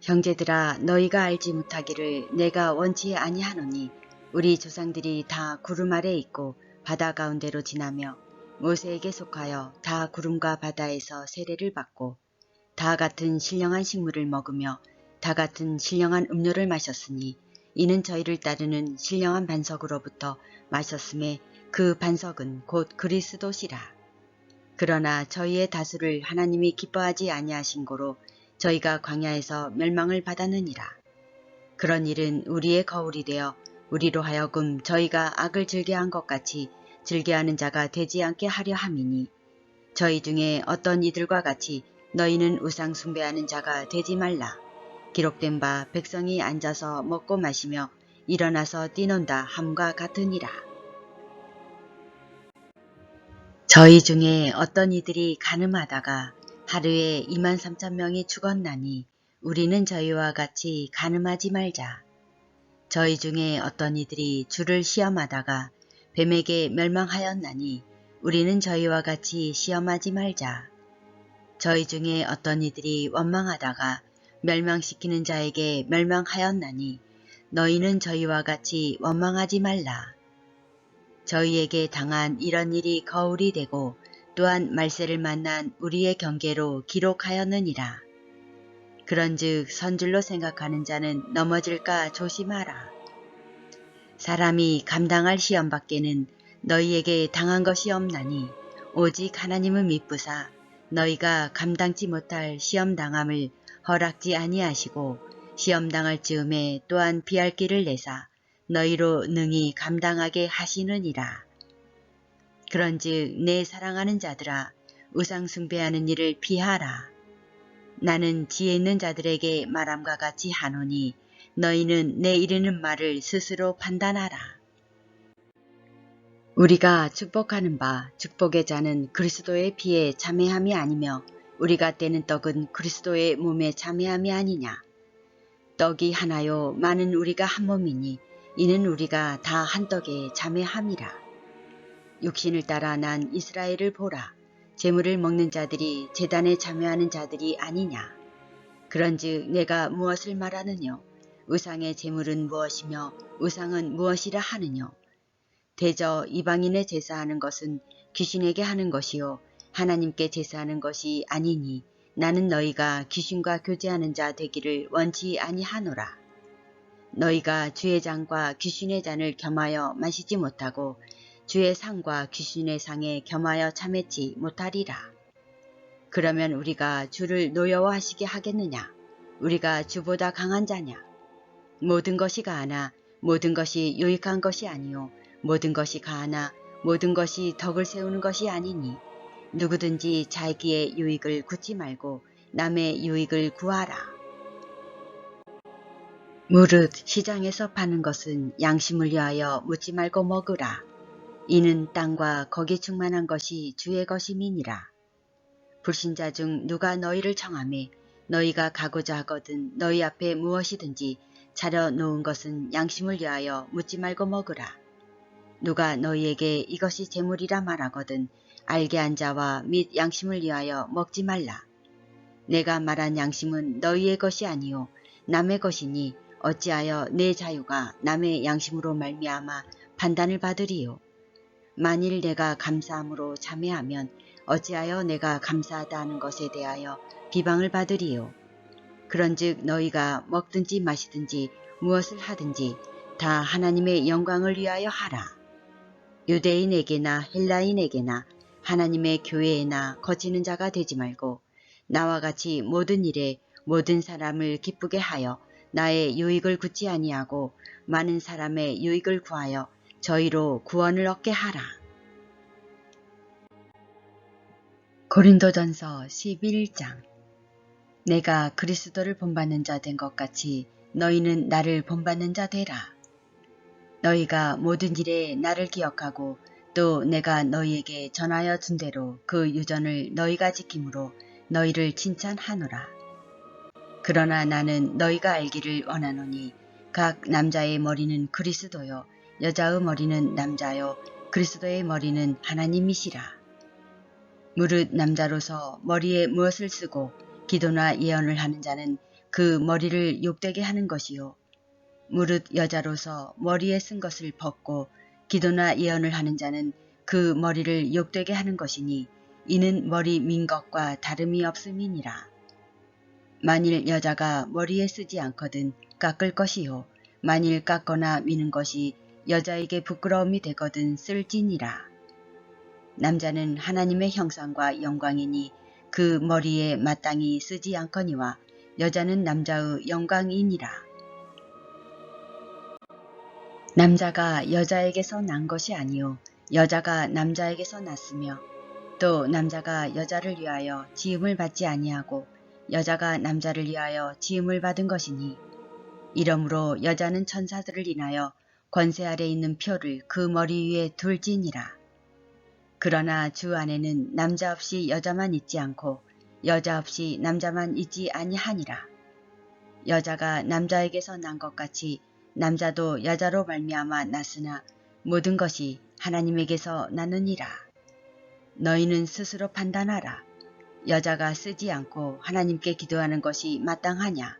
[SPEAKER 1] 형제들아 너희가 알지 못하기를 내가 원치 아니하노니 우리 조상들이 다 구름 아래 있고 바다 가운데로 지나며 모세에게 속하여 다 구름과 바다에서 세례를 받고 다 같은 신령한 식물을 먹으며 다 같은 신령한 음료를 마셨으니 이는 저희를 따르는 신령한 반석으로부터 마셨음에 그 반석은 곧 그리스도시라. 그러나 저희의 다수를 하나님이 기뻐하지 아니하신 고로 저희가 광야에서 멸망을 받았느니라. 그런 일은 우리의 거울이 되어 우리로 하여금 저희가 악을 즐겨한 것 같이 즐겨하는 자가 되지 않게 하려 함이니 저희 중에 어떤 이들과 같이 너희는 우상 숭배하는 자가 되지 말라. 기록된 바 백성이 앉아서 먹고 마시며 일어나서 뛰논다 함과 같으니라. 저희 중에 어떤 이들이 간음하다가 하루에 23,000명이 죽었나니 우리는 저희와 같이 간음하지 말자. 저희 중에 어떤 이들이 주를 시험하다가 뱀에게 멸망하였나니 우리는 저희와 같이 시험하지 말자. 저희 중에 어떤 이들이 원망하다가 멸망시키는 자에게 멸망하였나니 너희는 저희와 같이 원망하지 말라. 저희에게 당한 이런 일이 거울이 되고 또한 말세를 만난 우리의 경계로 기록하였느니라. 그런즉 선줄로 생각하는 자는 넘어질까 조심하라. 사람이 감당할 시험 밖에는 너희에게 당한 것이 없나니 오직 하나님은 미쁘사 너희가 감당치 못할 시험당함을 허락지 아니하시고 시험당할 즈음에 또한 피할 길을 내사 너희로 능히 감당하게 하시느니라. 그런즉 내 사랑하는 자들아 우상 숭배하는 일을 피하라. 나는 지혜 있는 자들에게 말함과 같이 하노니 너희는 내 이르는 말을 스스로 판단하라. 우리가 축복하는 바 축복의 자는 그리스도의 피에 참여함이 아니며 우리가 떼는 떡은 그리스도의 몸에 참여함이 아니냐. 떡이 하나요 많은 우리가 한 몸이니 이는 우리가 다 한 떡에 자매함이라. 육신을 따라 난 이스라엘을 보라. 제물을 먹는 자들이 제단에 참여하는 자들이 아니냐. 그런즉 내가 무엇을 말하느뇨. 우상의 제물은 무엇이며 우상은 무엇이라 하느뇨. 대저 이방인의 제사하는 것은 귀신에게 하는 것이요 하나님께 제사하는 것이 아니니 나는 너희가 귀신과 교제하는 자 되기를 원치 아니하노라. 너희가 주의 잔과 귀신의 잔을 겸하여 마시지 못하고 주의 상과 귀신의 상에 겸하여 참회치 못하리라. 그러면 우리가 주를 노여워하시게 하겠느냐? 우리가 주보다 강한 자냐? 모든 것이 가하나 모든 것이 유익한 것이 아니요 모든 것이 가하나 모든 것이 덕을 세우는 것이 아니니 누구든지 자기의 유익을 굳지 말고 남의 유익을 구하라. 무릇 시장에서 파는 것은 양심을 위하여 묻지 말고 먹으라. 이는 땅과 거기 충만한 것이 주의 것임이니라. 불신자 중 누가 너희를 청하매 너희가 가고자 하거든 너희 앞에 무엇이든지 차려 놓은 것은 양심을 위하여 묻지 말고 먹으라. 누가 너희에게 이것이 재물이라 말하거든 알게 한 자와 및 양심을 위하여 먹지 말라. 내가 말한 양심은 너희의 것이 아니요 남의 것이니 어찌하여 내 자유가 남의 양심으로 말미암아 판단을 받으리요. 만일 내가 감사함으로 자매하면 어찌하여 내가 감사하다 하는 것에 대하여 비방을 받으리요. 그런즉 너희가 먹든지 마시든지 무엇을 하든지 다 하나님의 영광을 위하여 하라. 유대인에게나 헬라인에게나 하나님의 교회에나 거치는 자가 되지 말고 나와 같이 모든 일에 모든 사람을 기쁘게 하여 나의 유익을 굳지 아니하고 많은 사람의 유익을 구하여 저희로 구원을 얻게 하라. 고린도전서 11장. 내가 그리스도를 본받는 자 된 것 같이 너희는 나를 본받는 자 되라. 너희가 모든 일에 나를 기억하고 또 내가 너희에게 전하여 준 대로 그 유전을 너희가 지킴으로 너희를 칭찬하노라. 그러나 나는 너희가 알기를 원하노니 각 남자의 머리는 그리스도요 여자의 머리는 남자요 그리스도의 머리는 하나님이시라. 무릇 남자로서 머리에 무엇을 쓰고 기도나 예언을 하는 자는 그 머리를 욕되게 하는 것이요 무릇 여자로서 머리에 쓴 것을 벗고 기도나 예언을 하는 자는 그 머리를 욕되게 하는 것이니 이는 머리 민 것과 다름이 없음이니라. 만일 여자가 머리에 쓰지 않거든 깎을 것이요 만일 깎거나 미는 것이 여자에게 부끄러움이 되거든 쓸지니라. 남자는 하나님의 형상과 영광이니 그 머리에 마땅히 쓰지 않거니와 여자는 남자의 영광이니라. 남자가 여자에게서 난 것이 아니요 여자가 남자에게서 났으며 또 남자가 여자를 위하여 지음을 받지 아니하고 여자가 남자를 위하여 지음을 받은 것이니 이러므로 여자는 천사들을 인하여 권세 아래 있는 표를 그 머리 위에 둘지니라. 그러나 주 안에는 남자 없이 여자만 있지 않고 여자 없이 남자만 있지 아니하니라. 여자가 남자에게서 난 것 같이 남자도 여자로 말미암아 났으나 모든 것이 하나님에게서 나느니라. 너희는 스스로 판단하라. 여자가 쓰지 않고 하나님께 기도하는 것이 마땅하냐?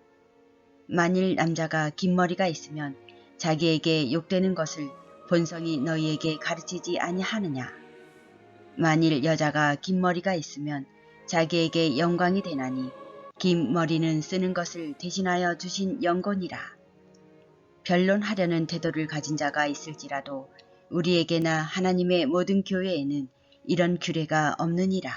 [SPEAKER 1] 만일 남자가 긴 머리가 있으면 자기에게 욕되는 것을 본성이 너희에게 가르치지 아니하느냐? 만일 여자가 긴 머리가 있으면 자기에게 영광이 되나니 긴 머리는 쓰는 것을 대신하여 주신 영곤이라. 변론하려는 태도를 가진 자가 있을지라도 우리에게나 하나님의 모든 교회에는 이런 규례가 없느니라.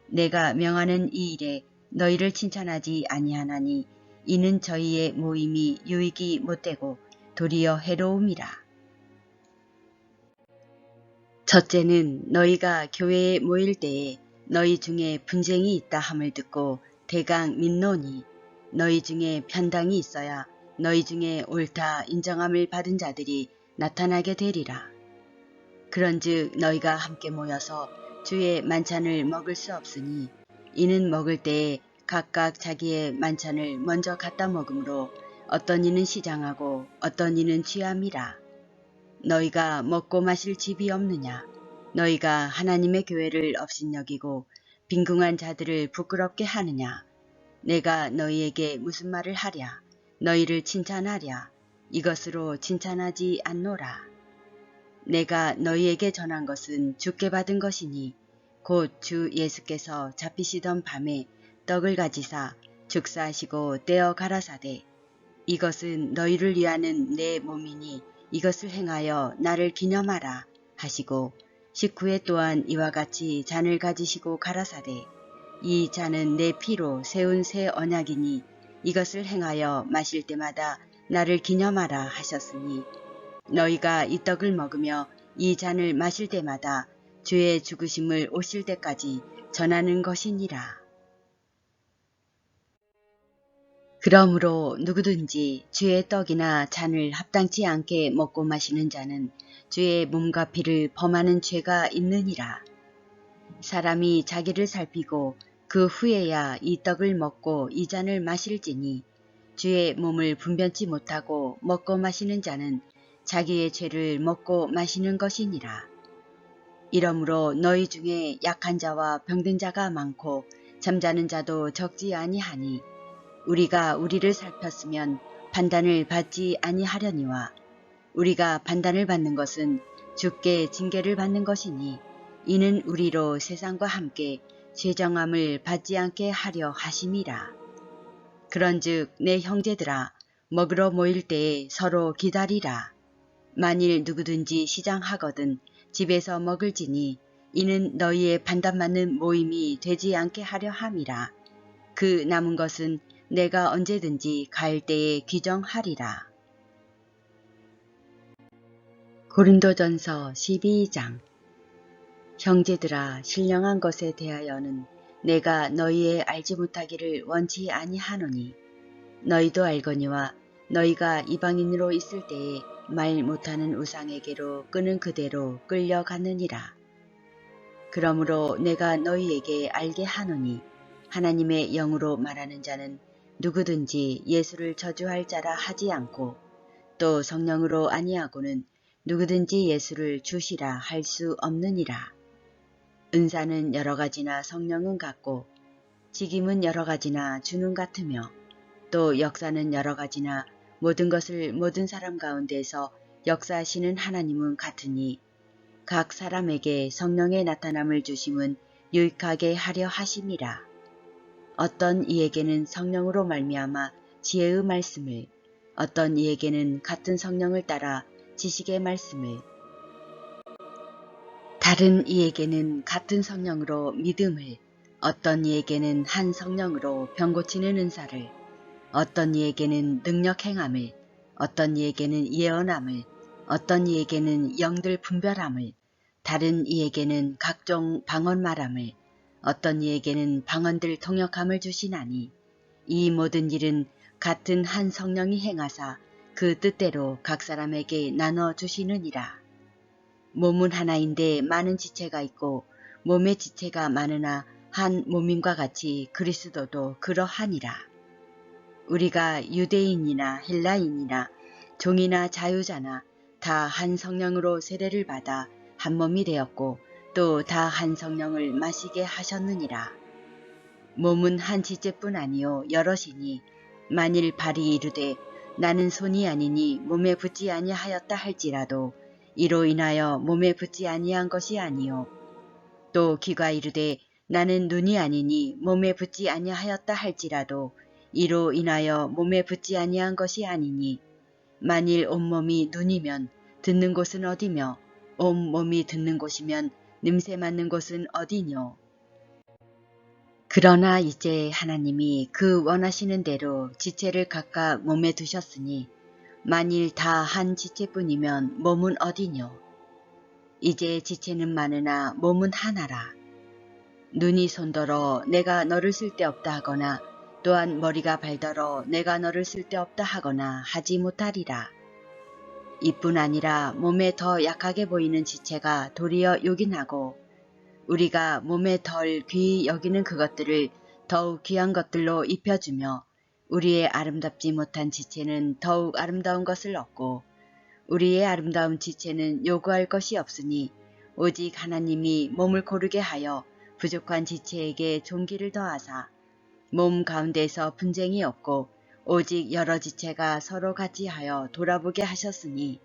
[SPEAKER 1] 내가 명하는 이 일에 너희를 칭찬하지 아니하나니 이는 저희의 모임이 유익이 못되고 도리어 해로움이라. 첫째는 너희가 교회에 모일 때에 너희 중에 분쟁이 있다 함을 듣고 대강 믿노니 너희 중에 편당이 있어야 너희 중에 옳다 인정함을 받은 자들이 나타나게 되리라. 그런즉 너희가 함께 모여서 주의 만찬을 먹을 수 없으니 이는 먹을 때에 각각 자기의 만찬을 먼저 갖다 먹으므로 어떤 이는 시장하고 어떤 이는 취함이라. 너희가 먹고 마실 집이 없느냐? 너희가 하나님의 교회를 업신여기고 빈궁한 자들을 부끄럽게 하느냐? 내가 너희에게 무슨 말을 하랴? 너희를 칭찬하랴? 이것으로 칭찬하지 않노라. 내가 너희에게 전한 것은 주께 받은 것이니 곧 주 예수께서 잡히시던 밤에 떡을 가지사 축사하시고 떼어 가라사대 이것은 너희를 위하는 내 몸이니 이것을 행하여 나를 기념하라 하시고 식후에 또한 이와 같이 잔을 가지시고 가라사대 이 잔은 내 피로 세운 새 언약이니 이것을 행하여 마실 때마다 나를 기념하라 하셨으니 너희가 이 떡을 먹으며 이 잔을 마실 때마다 주의 죽으심을 오실 때까지 전하는 것이니라. 그러므로 누구든지 주의 떡이나 잔을 합당치 않게 먹고 마시는 자는 주의 몸과 피를 범하는 죄가 있느니라. 사람이 자기를 살피고 그 후에야 이 떡을 먹고 이 잔을 마실지니 주의 몸을 분변치 못하고 먹고 마시는 자는 자기의 죄를 먹고 마시는 것이니라. 이러므로 너희 중에 약한 자와 병든 자가 많고 잠자는 자도 적지 아니하니 우리가 우리를 살폈으면 판단을 받지 아니하려니와 우리가 판단을 받는 것은 주께 징계를 받는 것이니 이는 우리로 세상과 함께 죄정함을 받지 않게 하려 하심이라. 그런즉 내 형제들아 먹으러 모일 때에 서로 기다리라. 만일 누구든지 시장하거든 집에서 먹을지니 이는 너희의 판단받는 모임이 되지 않게 하려 함이라. 그 남은 것은 내가 언제든지 갈 때에 규정하리라. 고린도전서 12장. 형제들아 신령한 것에 대하여는 내가 너희의 알지 못하기를 원치 아니하노니 너희도 알거니와 너희가 이방인으로 있을 때에 말 못하는 우상에게로 끄는 그대로 끌려갔느니라. 그러므로 내가 너희에게 알게 하노니 하나님의 영으로 말하는 자는 누구든지 예수를 저주할 자라 하지 않고 또 성령으로 아니하고는 누구든지 예수를 주시라 할 수 없느니라. 은사는 여러 가지나 성령은 같고 직임은 여러 가지나 주는 같으며 또 역사는 여러 가지나 모든 것을 모든 사람 가운데서 역사하시는 하나님은 같으니 각 사람에게 성령의 나타남을 주심은 유익하게 하려 하심이라. 어떤 이에게는 성령으로 말미암아 지혜의 말씀을 어떤 이에게는 같은 성령을 따라 지식의 말씀을 다른 이에게는 같은 성령으로 믿음을 어떤 이에게는 한 성령으로 병 고치는 은사를 어떤 이에게는 능력 행함을 어떤 이에게는 예언함을 어떤 이에게는 영들 분별함을 다른 이에게는 각종 방언 말함을 어떤 이에게는 방언들 통역함을 주시나니 이 모든 일은 같은 한 성령이 행하사 그 뜻대로 각 사람에게 나눠 주시느니라. 몸은 하나인데 많은 지체가 있고 몸의 지체가 많으나 한 몸임과 같이 그리스도도 그러하니라. 우리가 유대인이나 헬라인이나 종이나 자유자나 다 한 성령으로 세례를 받아 한 몸이 되었고 또 다 한 성령을 마시게 하셨느니라. 몸은 한 지체뿐 아니요 여럿이니 만일 발이 이르되 나는 손이 아니니 몸에 붙지 아니하였다 할지라도 이로 인하여 몸에 붙지 아니한 것이 아니요 또 귀가 이르되 나는 눈이 아니니 몸에 붙지 아니하였다 할지라도 이로 인하여 몸에 붙지 아니한 것이 아니니 만일 온몸이 눈이면 듣는 곳은 어디며 온몸이 듣는 곳이면 냄새 맡는 곳은 어디뇨. 그러나 이제 하나님이 그 원하시는 대로 지체를 각각 몸에 두셨으니 만일 다 한 지체뿐이면 몸은 어디뇨. 이제 지체는 많으나 몸은 하나라. 눈이 손더러 내가 너를 쓸데없다 하거나 또한 머리가 발더러 내가 너를 쓸데없다 하거나 하지 못하리라. 이뿐 아니라 몸에 더 약하게 보이는 지체가 도리어 요긴하고 우리가 몸에 덜 귀히 여기는 그것들을 더욱 귀한 것들로 입혀주며 우리의 아름답지 못한 지체는 더욱 아름다운 것을 얻고 우리의 아름다운 지체는 요구할 것이 없으니 오직 하나님이 몸을 고르게 하여 부족한 지체에게 존귀를 더하사 몸 가운데서 분쟁이 없고 오직 여러 지체가 서로 같이 하여 돌아보게 하셨으니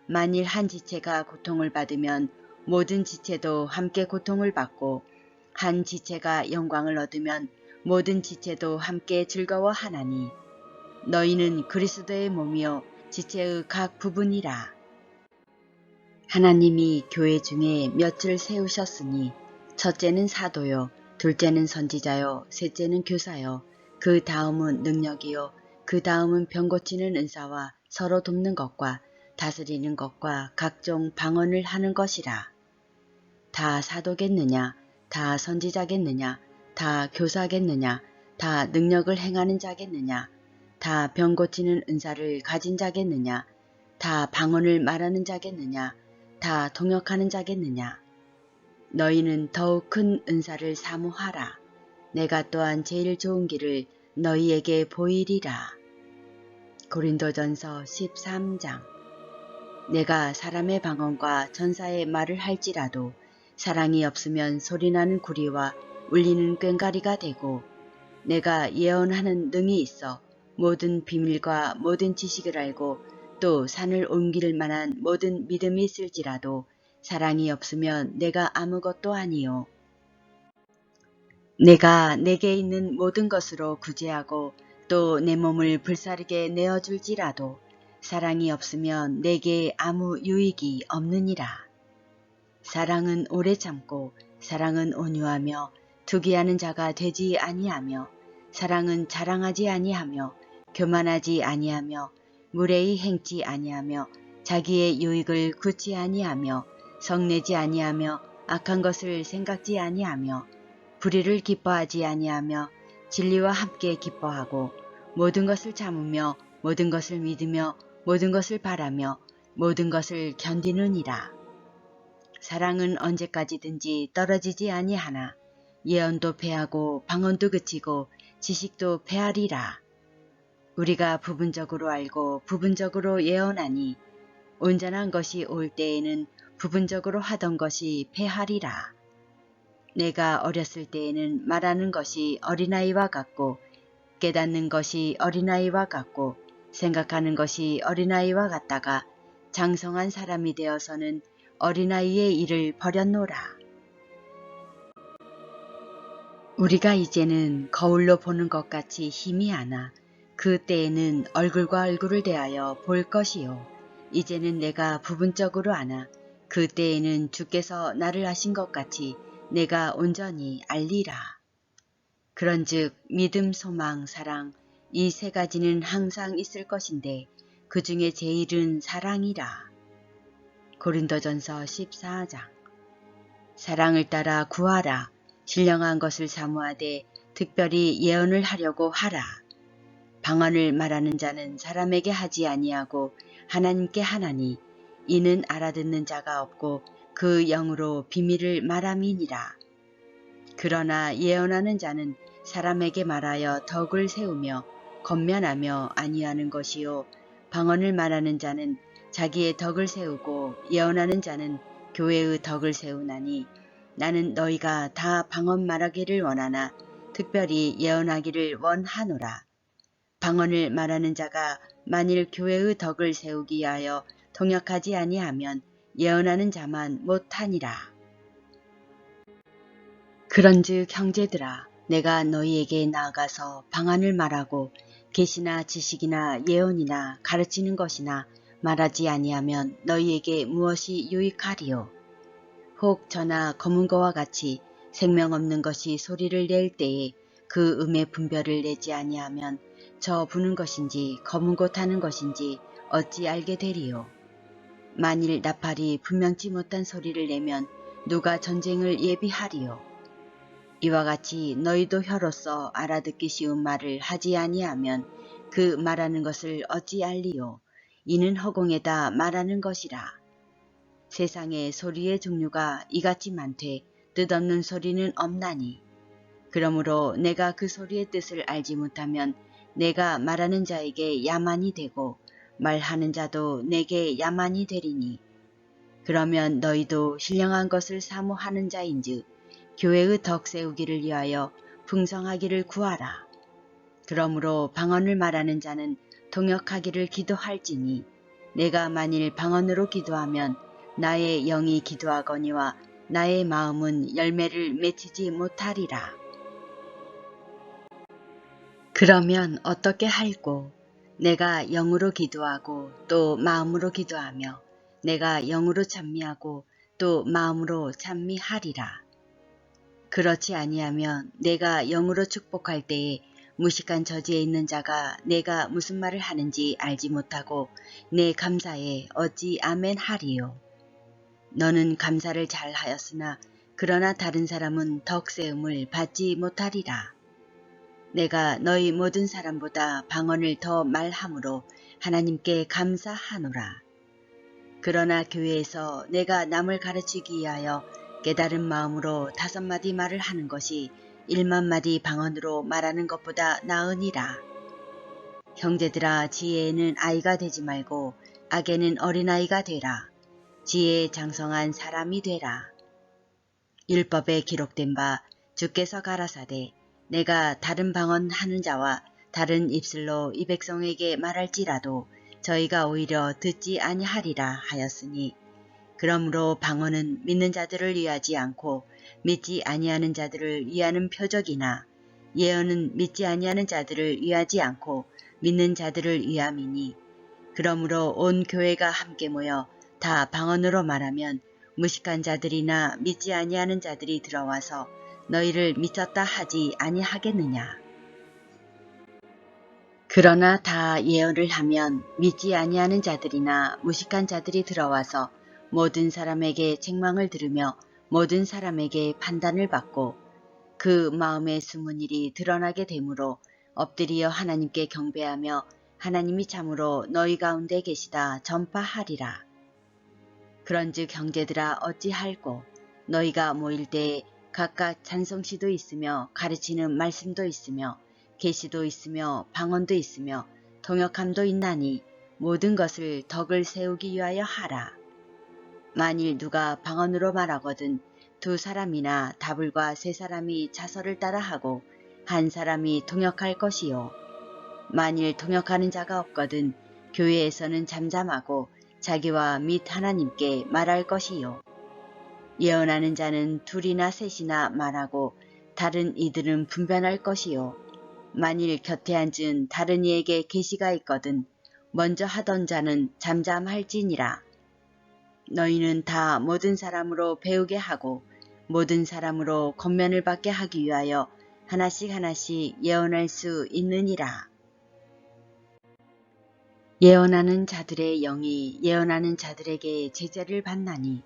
[SPEAKER 1] 만일 한 지체가 고통을 받으면 모든 지체도 함께 고통을 받고 한 지체가 영광을 얻으면 모든 지체도 함께 즐거워하나니 너희는 그리스도의 몸이요 지체의 각 부분이라. 하나님이 교회 중에 몇을 세우셨으니 첫째는 사도요 둘째는 선지자요 셋째는 교사요 그 다음은 능력이요 그 다음은 병 고치는 은사와 서로 돕는 것과 다스리는 것과 각종 방언을 하는 것이라. 다 사도겠느냐 다 선지자겠느냐 다 교사겠느냐 다 능력을 행하는 자겠느냐 다 병 고치는 은사를 가진 자겠느냐 다 방언을 말하는 자겠느냐 다 통역하는 자겠느냐. 너희는 더욱 큰 은사를 사모하라. 내가 또한 제일 좋은 길을 너희에게 보이리라. 고린도전서 13장. 내가 사람의 방언과 전사의 말을 할지라도 사랑이 없으면 소리나는 구리와 울리는 꽹과리가 되고 내가 예언하는 능이 있어 모든 비밀과 모든 지식을 알고 또 산을 옮길 만한 모든 믿음이 있을지라도 사랑이 없으면 내가 아무것도 아니요. 내가 내게 있는 모든 것으로 구제하고 또 내 몸을 불사르게 내어줄지라도 사랑이 없으면 내게 아무 유익이 없느니라. 사랑은 오래 참고 사랑은 온유하며 투기하는 자가 되지 아니하며 사랑은 자랑하지 아니하며 교만하지 아니하며 무례히 행치 아니하며 자기의 유익을 굳지 아니하며 성내지 아니하며 악한 것을 생각지 아니하며 불의를 기뻐하지 아니하며 진리와 함께 기뻐하고 모든 것을 참으며 모든 것을 믿으며 모든 것을 바라며 모든 것을 견디느니라. 사랑은 언제까지든지 떨어지지 아니하나 예언도 패하고 방언도 그치고 지식도 패하리라. 우리가 부분적으로 알고 부분적으로 예언하니 온전한 것이 올 때에는 부분적으로 하던 것이 패하리라. 내가 어렸을 때에는 말하는 것이 어린아이와 같고 깨닫는 것이 어린아이와 같고 생각하는 것이 어린아이와 같다가 장성한 사람이 되어서는 어린아이의 일을 버렸노라. 우리가 이제는 거울로 보는 것 같이 힘이 아나 그 때에는 얼굴과 얼굴을 대하여 볼 것이요. 이제는 내가 부분적으로 아나 그 때에는 주께서 나를 아신 것 같이 내가 온전히 알리라. 그런즉 믿음, 소망, 사랑 이 세 가지는 항상 있을 것인데 그 중에 제일은 사랑이라. 고린도전서 14장. 사랑을 따라 구하라. 신령한 것을 사모하되 특별히 예언을 하려고 하라. 방언을 말하는 자는 사람에게 하지 아니하고 하나님께 하나니 이는 알아듣는 자가 없고 그 영으로 비밀을 말함이니라. 그러나 예언하는 자는 사람에게 말하여 덕을 세우며 건면하며 아니하는 것이요 방언을 말하는 자는 자기의 덕을 세우고 예언하는 자는 교회의 덕을 세우나니 나는 너희가 다 방언 말하기를 원하나 특별히 예언하기를 원하노라. 방언을 말하는 자가 만일 교회의 덕을 세우기 위하여 통역하지 아니하면 예언하는 자만 못하니라. 그런즉 형제들아 내가 너희에게 나아가서 방언을 말하고 계시나 지식이나 예언이나 가르치는 것이나 말하지 아니하면 너희에게 무엇이 유익하리요. 혹 저나 검은 거와 같이 생명 없는 것이 소리를 낼 때에 그 음의 분별을 내지 아니하면 저 부는 것인지 검은 것 하는 것인지 어찌 알게 되리요. 만일 나팔이 분명치 못한 소리를 내면 누가 전쟁을 예비하리요. 이와 같이 너희도 혀로서 알아듣기 쉬운 말을 하지 아니하면 그 말하는 것을 어찌 알리요. 이는 허공에다 말하는 것이라. 세상에 소리의 종류가 이같이 많되 뜻없는 소리는 없나니 그러므로 내가 그 소리의 뜻을 알지 못하면 내가 말하는 자에게 야만이 되고 말하는 자도 내게 야만이 되리니 그러면 너희도 신령한 것을 사모하는 자인즉 교회의 덕 세우기를 위하여 풍성하기를 구하라. 그러므로 방언을 말하는 자는 통역하기를 기도할지니 내가 만일 방언으로 기도하면 나의 영이 기도하거니와 나의 마음은 열매를 맺히지 못하리라. 그러면 어떻게 할꼬? 내가 영으로 기도하고 또 마음으로 기도하며 내가 영으로 찬미하고 또 마음으로 찬미하리라. 그렇지 아니하면 내가 영으로 축복할 때에 무식한 저지에 있는 자가 내가 무슨 말을 하는지 알지 못하고 내 감사에 어찌 아멘 하리요. 너는 감사를 잘 하였으나 그러나 다른 사람은 덕 세움을 받지 못하리라. 내가 너희 모든 사람보다 방언을 더 말함으로 하나님께 감사하노라. 그러나 교회에서 내가 남을 가르치기 위하여 깨달은 마음으로 5마디 말을 하는 것이 1만마디 방언으로 말하는 것보다 나으니라. 형제들아, 지혜에는 아이가 되지 말고 악에는 어린아이가 되라. 지혜에 장성한 사람이 되라. 율법에 기록된 바 주께서 가라사대 내가 다른 방언 하는 자와 다른 입술로 이 백성에게 말할지라도 저희가 오히려 듣지 아니하리라 하였으니 그러므로 방언은 믿는 자들을 위하지 않고 믿지 아니하는 자들을 위하는 표적이나 예언은 믿지 아니하는 자들을 위하지 않고 믿는 자들을 위함이니 그러므로 온 교회가 함께 모여 다 방언으로 말하면 무식한 자들이나 믿지 아니하는 자들이 들어와서 너희를 미쳤다 하지 아니하겠느냐. 그러나 다 예언을 하면 믿지 아니하는 자들이나 무식한 자들이 들어와서 모든 사람에게 책망을 들으며 모든 사람에게 판단을 받고 그 마음의 숨은 일이 드러나게 되므로 엎드리어 하나님께 경배하며 하나님이 참으로 너희 가운데 계시다 전파하리라. 그런즉 형제들아 어찌할꼬 너희가 모일 때에 각각 찬송시도 있으며 가르치는 말씀도 있으며 계시도 있으며 방언도 있으며 통역함도 있나니 모든 것을 덕을 세우기 위하여 하라. 만일 누가 방언으로 말하거든 2사람이나 다불과 3사람이 자서를 따라하고 1사람이 통역할 것이요. 만일 통역하는 자가 없거든 교회에서는 잠잠하고 자기와 및 하나님께 말할 것이요. 예언하는 자는 2이나 3이나 말하고 다른 이들은 분변할 것이요. 만일 곁에 앉은 다른 이에게 계시가 있거든 먼저 하던 자는 잠잠할지니라. 너희는 다 모든 사람으로 배우게 하고 모든 사람으로 권면을 받게 하기 위하여 하나씩 하나씩 예언할 수 있느니라. 예언하는 자들의 영이 예언하는 자들에게 제재를 받나니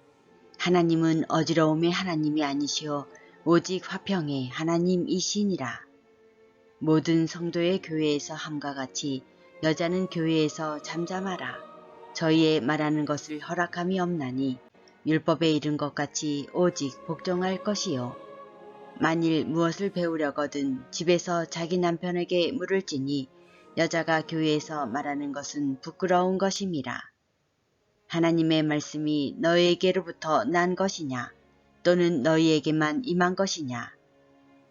[SPEAKER 1] 하나님은 어지러움의 하나님이 아니시오 오직 화평의 하나님이시니라. 모든 성도의 교회에서 함과 같이 여자는 교회에서 잠잠하라. 저희의 말하는 것을 허락함이 없나니 율법에 이른 것 같이 오직 복종할 것이요. 만일 무엇을 배우려거든 집에서 자기 남편에게 물을지니 여자가 교회에서 말하는 것은 부끄러운 것임이라. 하나님의 말씀이 너희에게로부터 난 것이냐 또는 너희에게만 임한 것이냐.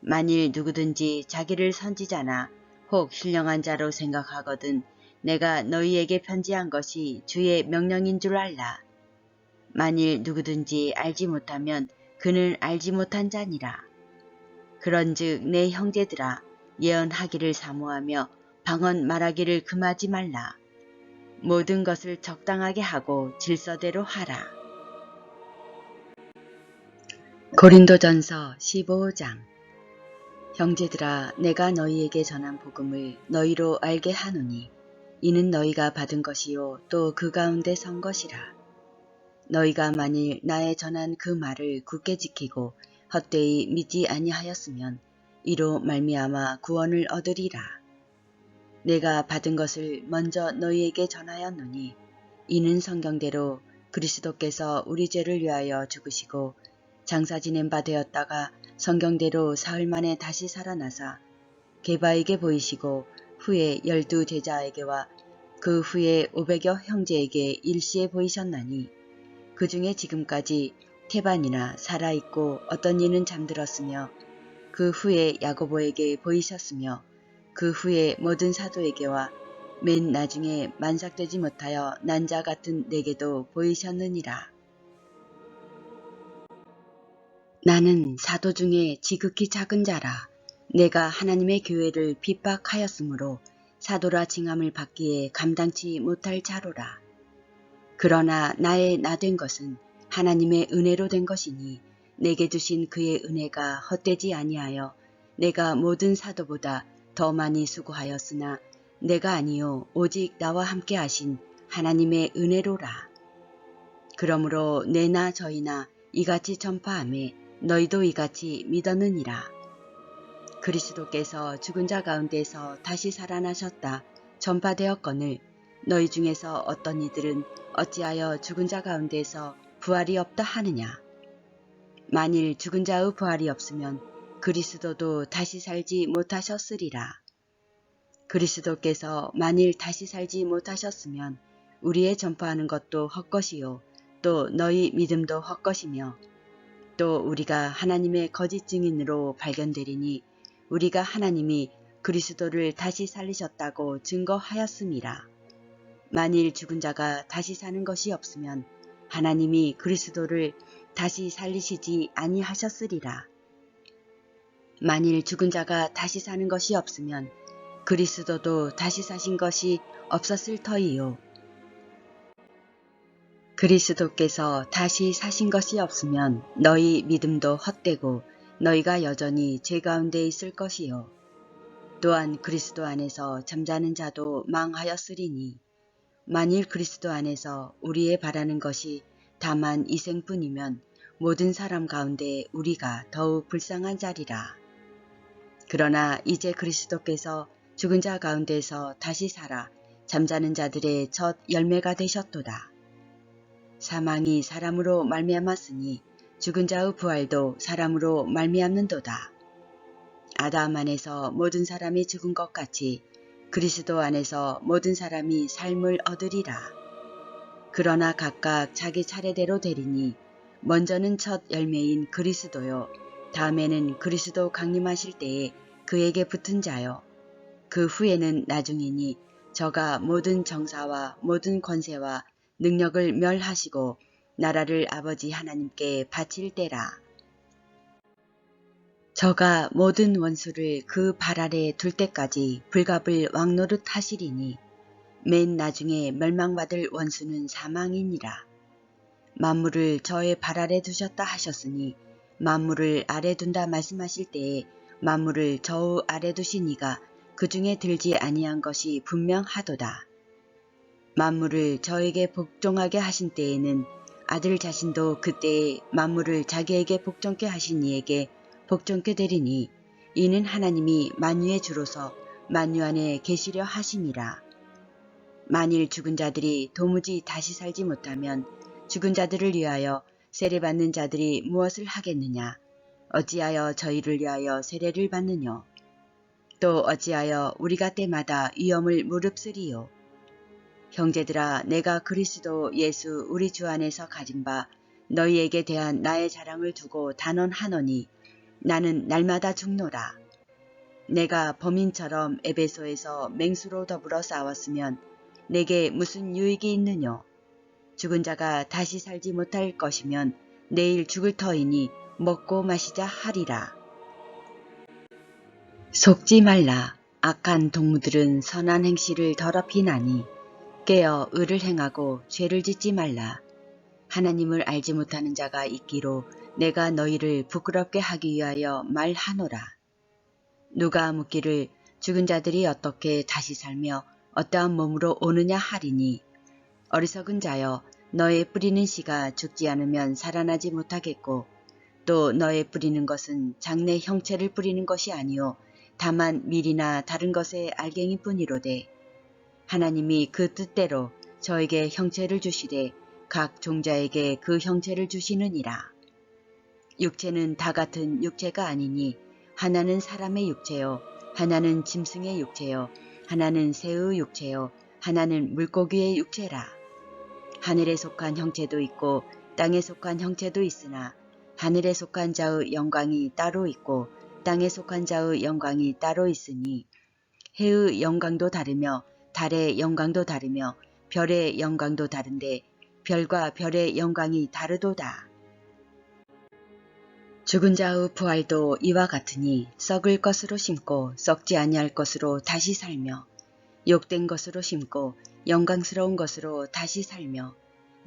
[SPEAKER 1] 만일 누구든지 자기를 선지자나 혹 신령한 자로 생각하거든 내가 너희에게 편지한 것이 주의 명령인 줄 알라. 만일 누구든지 알지 못하면 그는 알지 못한 자니라. 그런즉 내 형제들아 예언하기를 사모하며 방언 말하기를 금하지 말라. 모든 것을 적당하게 하고 질서대로 하라. 고린도전서 15장. 형제들아 내가 너희에게 전한 복음을 너희로 알게 하노니 이는 너희가 받은 것이요 또 그 가운데 선 것이라. 너희가 만일 나의 전한 그 말을 굳게 지키고 헛되이 믿지 아니하였으면 이로 말미암아 구원을 얻으리라. 내가 받은 것을 먼저 너희에게 전하였노니 이는 성경대로 그리스도께서 우리 죄를 위하여 죽으시고 장사 지낸 바 되었다가 성경대로 사흘 만에 다시 살아나사 게바에게 보이시고 후에 12 제자에게와 그 후에 500여 형제에게 일시에 보이셨나니 그 중에 지금까지 태반이나 살아있고 어떤 이는 잠들었으며 그 후에 야고보에게 보이셨으며 그 후에 모든 사도에게와 맨 나중에 만삭되지 못하여 난 자 같은 내게도 보이셨느니라. 나는 사도 중에 지극히 작은 자라. 내가 하나님의 교회를 핍박하였으므로 사도라 칭함을 받기에 감당치 못할 자로라. 그러나 나의 나 된 것은 하나님의 은혜로 된 것이니 내게 주신 그의 은혜가 헛되지 아니하여 내가 모든 사도보다 더 많이 수고하였으나 내가 아니요 오직 나와 함께 하신 하나님의 은혜로라. 그러므로 내나 저희나 이같이 전파하매 너희도 이같이 믿었느니라. 그리스도께서 죽은 자 가운데서 다시 살아나셨다 전파되었거늘 너희 중에서 어떤 이들은 어찌하여 죽은 자 가운데서 부활이 없다 하느냐. 만일 죽은 자의 부활이 없으면 그리스도도 다시 살지 못하셨으리라. 그리스도께서 만일 다시 살지 못하셨으면 우리의 전파하는 것도 헛것이요 또 너희 믿음도 헛것이며 또 우리가 하나님의 거짓 증인으로 발견되리니 우리가 하나님이 그리스도를 다시 살리셨다고 증거하였음이라. 만일 죽은 자가 다시 사는 것이 없으면 하나님이 그리스도를 다시 살리시지 아니하셨으리라. 만일 죽은 자가 다시 사는 것이 없으면 그리스도도 다시 사신 것이 없었을 터이요. 그리스도께서 다시 사신 것이 없으면 너희 믿음도 헛되고 너희가 여전히 죄 가운데 있을 것이요. 또한 그리스도 안에서 잠자는 자도 망하였으리니 만일 그리스도 안에서 우리의 바라는 것이 다만 이 생뿐이면 모든 사람 가운데 우리가 더욱 불쌍한 자리라. 그러나 이제 그리스도께서 죽은 자 가운데서 다시 살아 잠자는 자들의 첫 열매가 되셨도다. 사망이 사람으로 말미암았으니 죽은 자의 부활도 사람으로 말미암는도다. 아담 안에서 모든 사람이 죽은 것 같이 그리스도 안에서 모든 사람이 삶을 얻으리라. 그러나 각각 자기 차례대로 되리니 먼저는 첫 열매인 그리스도요 다음에는 그리스도 강림하실 때에 그에게 붙은 자요 그 후에는 나중이니 저가 모든 정사와 모든 권세와 능력을 멸하시고 나라를 아버지 하나님께 바칠 때라. 저가 모든 원수를 그 발 아래 둘 때까지 불갑을 왕노릇 하시리니 맨 나중에 멸망받을 원수는 사망이니라. 만물을 저의 발 아래 두셨다 하셨으니 만물을 아래 둔다 말씀하실 때에 만물을 저의 아래 두신 이가 그 중에 들지 아니한 것이 분명하도다. 만물을 저에게 복종하게 하신 때에는 아들 자신도 그때에 만물을 자기에게 복종케 하신 이에게 복종케 되리니 이는 하나님이 만유의 주로서 만유 안에 계시려 하심이라. 만일 죽은 자들이 도무지 다시 살지 못하면 죽은 자들을 위하여 세례받는 자들이 무엇을 하겠느냐. 어찌하여 저희를 위하여 세례를 받느뇨. 또 어찌하여 우리가 때마다 위험을 무릅쓰리요. 형제들아 내가 그리스도 예수 우리 주 안에서 가진 바 너희에게 대한 나의 자랑을 두고 단언하노니 나는 날마다 죽노라. 내가 범인처럼 에베소에서 맹수로 더불어 싸웠으면 내게 무슨 유익이 있느뇨. 죽은 자가 다시 살지 못할 것이면 내일 죽을 터이니 먹고 마시자 하리라. 속지 말라. 악한 동무들은 선한 행실을 더럽히나니 깨어 의를 행하고 죄를 짓지 말라. 하나님을 알지 못하는 자가 있기로 내가 너희를 부끄럽게 하기 위하여 말하노라. 누가 묻기를 죽은 자들이 어떻게 다시 살며 어떠한 몸으로 오느냐 하리니 어리석은 자여 너의 뿌리는 씨가 죽지 않으면 살아나지 못하겠고 또 너의 뿌리는 것은 장래 형체를 뿌리는 것이 아니요 다만 밀이나 다른 것의 알갱이 뿐이로되 하나님이 그 뜻대로 저에게 형체를 주시되 각 종자에게 그 형체를 주시느니라. 육체는 다 같은 육체가 아니니 하나는 사람의 육체요, 하나는 짐승의 육체요, 하나는 새의 육체요, 하나는 물고기의 육체라. 하늘에 속한 형체도 있고 땅에 속한 형체도 있으나 하늘에 속한 자의 영광이 따로 있고 땅에 속한 자의 영광이 따로 있으니 해의 영광도 다르며 달의 영광도 다르며 별의 영광도 다른데 별과 별의 영광이 다르도다. 죽은 자의 부활도 이와 같으니 썩을 것으로 심고 썩지 아니할 것으로 다시 살며 욕된 것으로 심고 영광스러운 것으로 다시 살며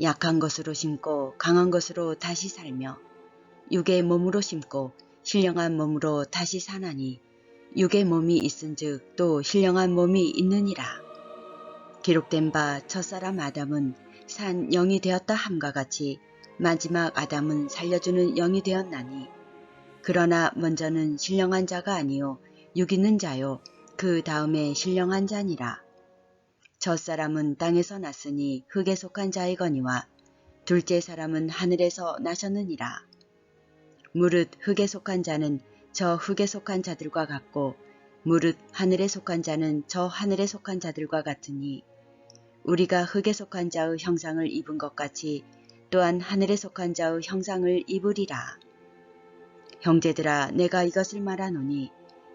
[SPEAKER 1] 약한 것으로 심고 강한 것으로 다시 살며 육의 몸으로 심고 신령한 몸으로 다시 사나니 육의 몸이 있은즉 또 신령한 몸이 있느니라. 기록된 바 첫사람 아담은 산 영이 되었다 함과 같이 마지막 아담은 살려주는 영이 되었나니 그러나 먼저는 신령한 자가 아니요 육 있는 자요 그 다음에 신령한 자니라. 첫사람은 땅에서 났으니 흙에 속한 자이거니와 둘째 사람은 하늘에서 나셨느니라. 무릇 흙에 속한 자는 저 흙에 속한 자들과 같고 무릇 하늘에 속한 자는 저 하늘에 속한 자들과 같으니 우리가 흙에 속한 자의 형상을 입은 것 같이 또한 하늘에 속한 자의 형상을 입으리라. 형제들아 내가 이것을 말하노니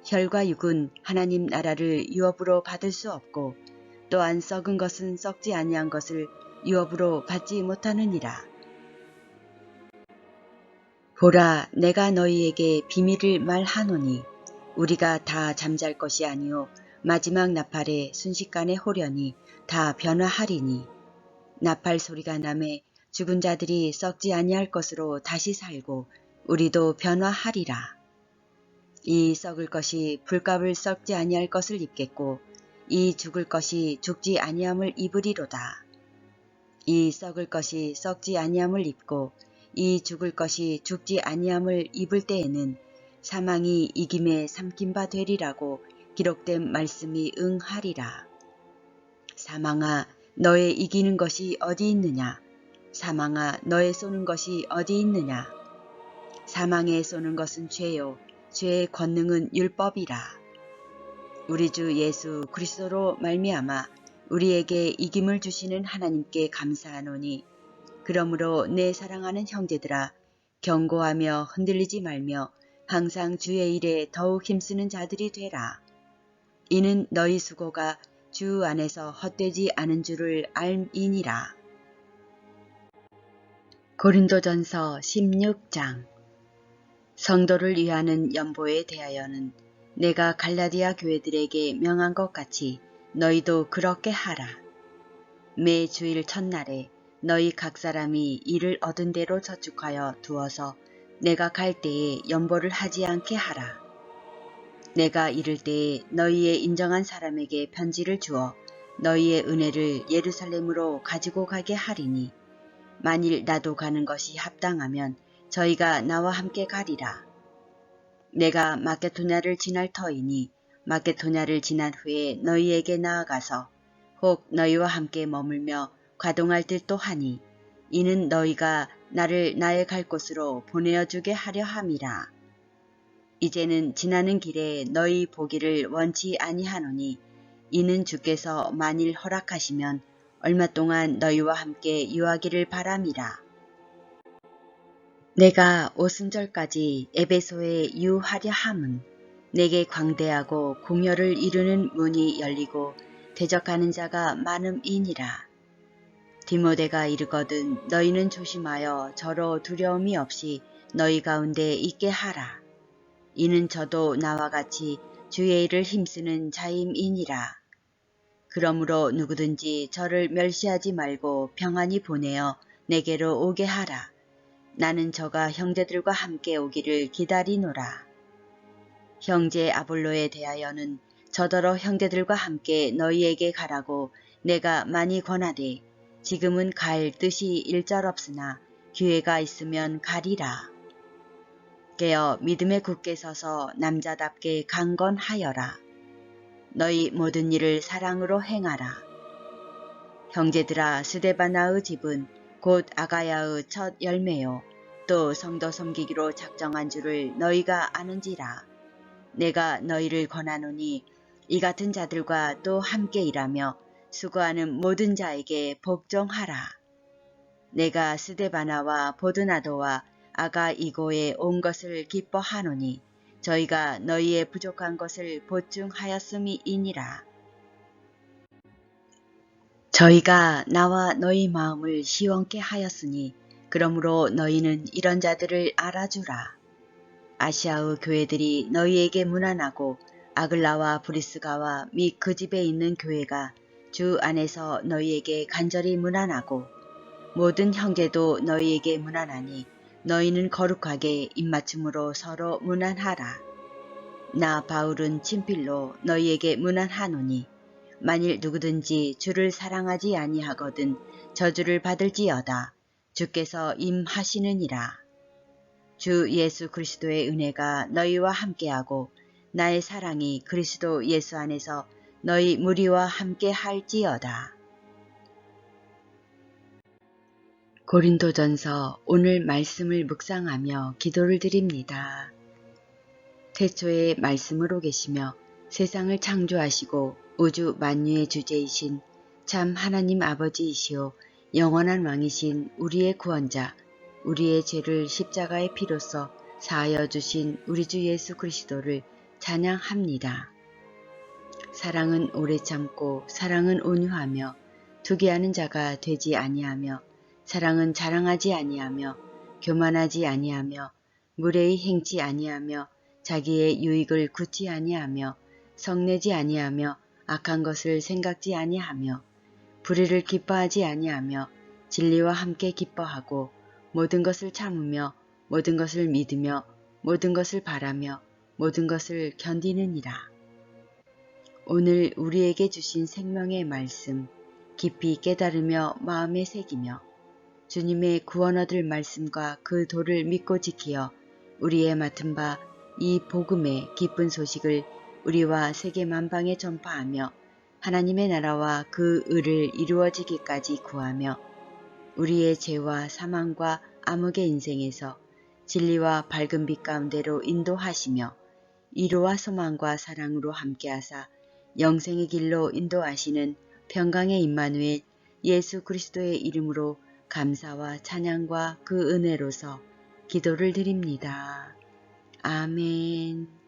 [SPEAKER 1] 혈과 육은 하나님 나라를 유업으로 받을 수 없고 또한 썩은 것은 썩지 아니한 것을 유업으로 받지 못하느니라. 보라 내가 너희에게 비밀을 말하노니 우리가 다 잠잘 것이 아니요 마지막 나팔에 순식간에 호련히 다 변화하리니 나팔 소리가 나매 죽은 자들이 썩지 아니할 것으로 다시 살고 우리도 변화하리라. 이 썩을 것이 불갑을 썩지 아니할 것을 입겠고 이 죽을 것이 죽지 아니함을 입으리로다. 이 썩을 것이 썩지 아니함을 입고 이 죽을 것이 죽지 아니함을 입을 때에는 사망이 이김에 삼킨 바 되리라고 기록된 말씀이 응하리라. 사망아 너의 이기는 것이 어디 있느냐? 사망아 너의 쏘는 것이 어디 있느냐? 사망에 쏘는 것은 죄요 죄의 권능은 율법이라. 우리 주 예수 그리스도로 말미암아 우리에게 이김을 주시는 하나님께 감사하노니 그러므로 내 사랑하는 형제들아 경고하며 흔들리지 말며 항상 주의 일에 더욱 힘쓰는 자들이 되라. 이는 너희 수고가 주 안에서 헛되지 않은 줄을 알미니라. 고린도전서 16장. 성도를 위하는 연보에 대하여는 내가 갈라디아 교회들에게 명한 것 같이 너희도 그렇게 하라. 매 주일 첫날에 너희 각 사람이 일을 얻은 대로 저축하여 두어서 내가 갈 때에 연보를 하지 않게 하라. 내가 이를 때에 너희의 인정한 사람에게 편지를 주어 너희의 은혜를 예루살렘으로 가지고 가게 하리니 만일 나도 가는 것이 합당하면 저희가 나와 함께 가리라. 내가 마케도냐를 지날 터이니 마케도냐를 지난 후에 너희에게 나아가서 혹 너희와 함께 머물며 가동할 듯도 하니 이는 너희가 나를 나의 갈 곳으로 보내어 주게 하려 함이라. 이제는 지나는 길에 너희 보기를 원치 아니하노니 이는 주께서 만일 허락하시면 얼마 동안 너희와 함께 유하기를 바람이라. 내가 오순절까지 에베소에 유하려 함은 내게 광대하고 공열을 이루는 문이 열리고 대적하는 자가 많음이니라. 디모데가 이르거든 너희는 조심하여 저로 두려움이 없이 너희 가운데 있게 하라. 이는 저도 나와 같이 주의 일을 힘쓰는 자임이니라. 그러므로 누구든지 저를 멸시하지 말고 평안히 보내어 내게로 오게 하라. 나는 저가 형제들과 함께 오기를 기다리노라. 형제 아볼로에 대하여는 저더러 형제들과 함께 너희에게 가라고 내가 많이 권하되 지금은 갈 뜻이 일절없으나 기회가 있으면 가리라. 깨어 믿음에 굳게 서서 남자답게 강건하여라. 너희 모든 일을 사랑으로 행하라. 형제들아 스데바나의 집은 곧 아가야의 첫 열매요 또 성도 섬기기로 작정한 줄을 너희가 아는지라. 내가 너희를 권하노니 이 같은 자들과 또 함께 일하며 수고하는 모든 자에게 복종하라. 내가 스데바나와 보드나도와 아가이고에 온 것을 기뻐하노니 저희가 너희의 부족한 것을 보충하였음이니라. 저희가 나와 너희 마음을 시원케 하였으니 그러므로 너희는 이런 자들을 알아주라. 아시아의 교회들이 너희에게 문안하고 아글라와 브리스가와 및 그 집에 있는 교회가 주 안에서 너희에게 간절히 문안하고 모든 형제도 너희에게 문안하니 너희는 거룩하게 입맞춤으로 서로 문안하라. 나 바울은 친필로 너희에게 문안하노니 만일 누구든지 주를 사랑하지 아니하거든 저주를 받을지어다. 주께서 임하시느니라. 주 예수 그리스도의 은혜가 너희와 함께하고 나의 사랑이 그리스도 예수 안에서 너희 무리와 함께 할지어다. 고린도전서 오늘 말씀을 묵상하며 기도를 드립니다. 태초에 말씀으로 계시며 세상을 창조하시고 우주 만유의 주제이신 참 하나님 아버지이시오 영원한 왕이신 우리의 구원자 우리의 죄를 십자가의 피로써 사하여 주신 우리 주 예수 그리스도를 찬양합니다. 사랑은 오래 참고 사랑은 온유하며 투기하는 자가 되지 아니하며 사랑은 자랑하지 아니하며 교만하지 아니하며 무례히 행치 아니하며 자기의 유익을 굳지 아니하며 성내지 아니하며 악한 것을 생각지 아니하며 불의를 기뻐하지 아니하며 진리와 함께 기뻐하고 모든 것을 참으며 모든 것을 믿으며 모든 것을 바라며 모든 것을 견디느니라. 오늘 우리에게 주신 생명의 말씀 깊이 깨달으며 마음에 새기며 주님의 구원 얻을 말씀과 그 도를 믿고 지키어 우리의 맡은 바 이 복음의 기쁜 소식을 우리와 세계 만방에 전파하며 하나님의 나라와 그 의를 이루어지기까지 구하며 우리의 죄와 사망과 암흑의 인생에서 진리와 밝은 빛 가운데로 인도하시며 위로와 소망과 사랑으로 함께하사 영생의 길로 인도하시는 평강의 임마누엘 예수 그리스도의 이름으로 감사와 찬양과 그 은혜로서 기도를 드립니다. 아멘.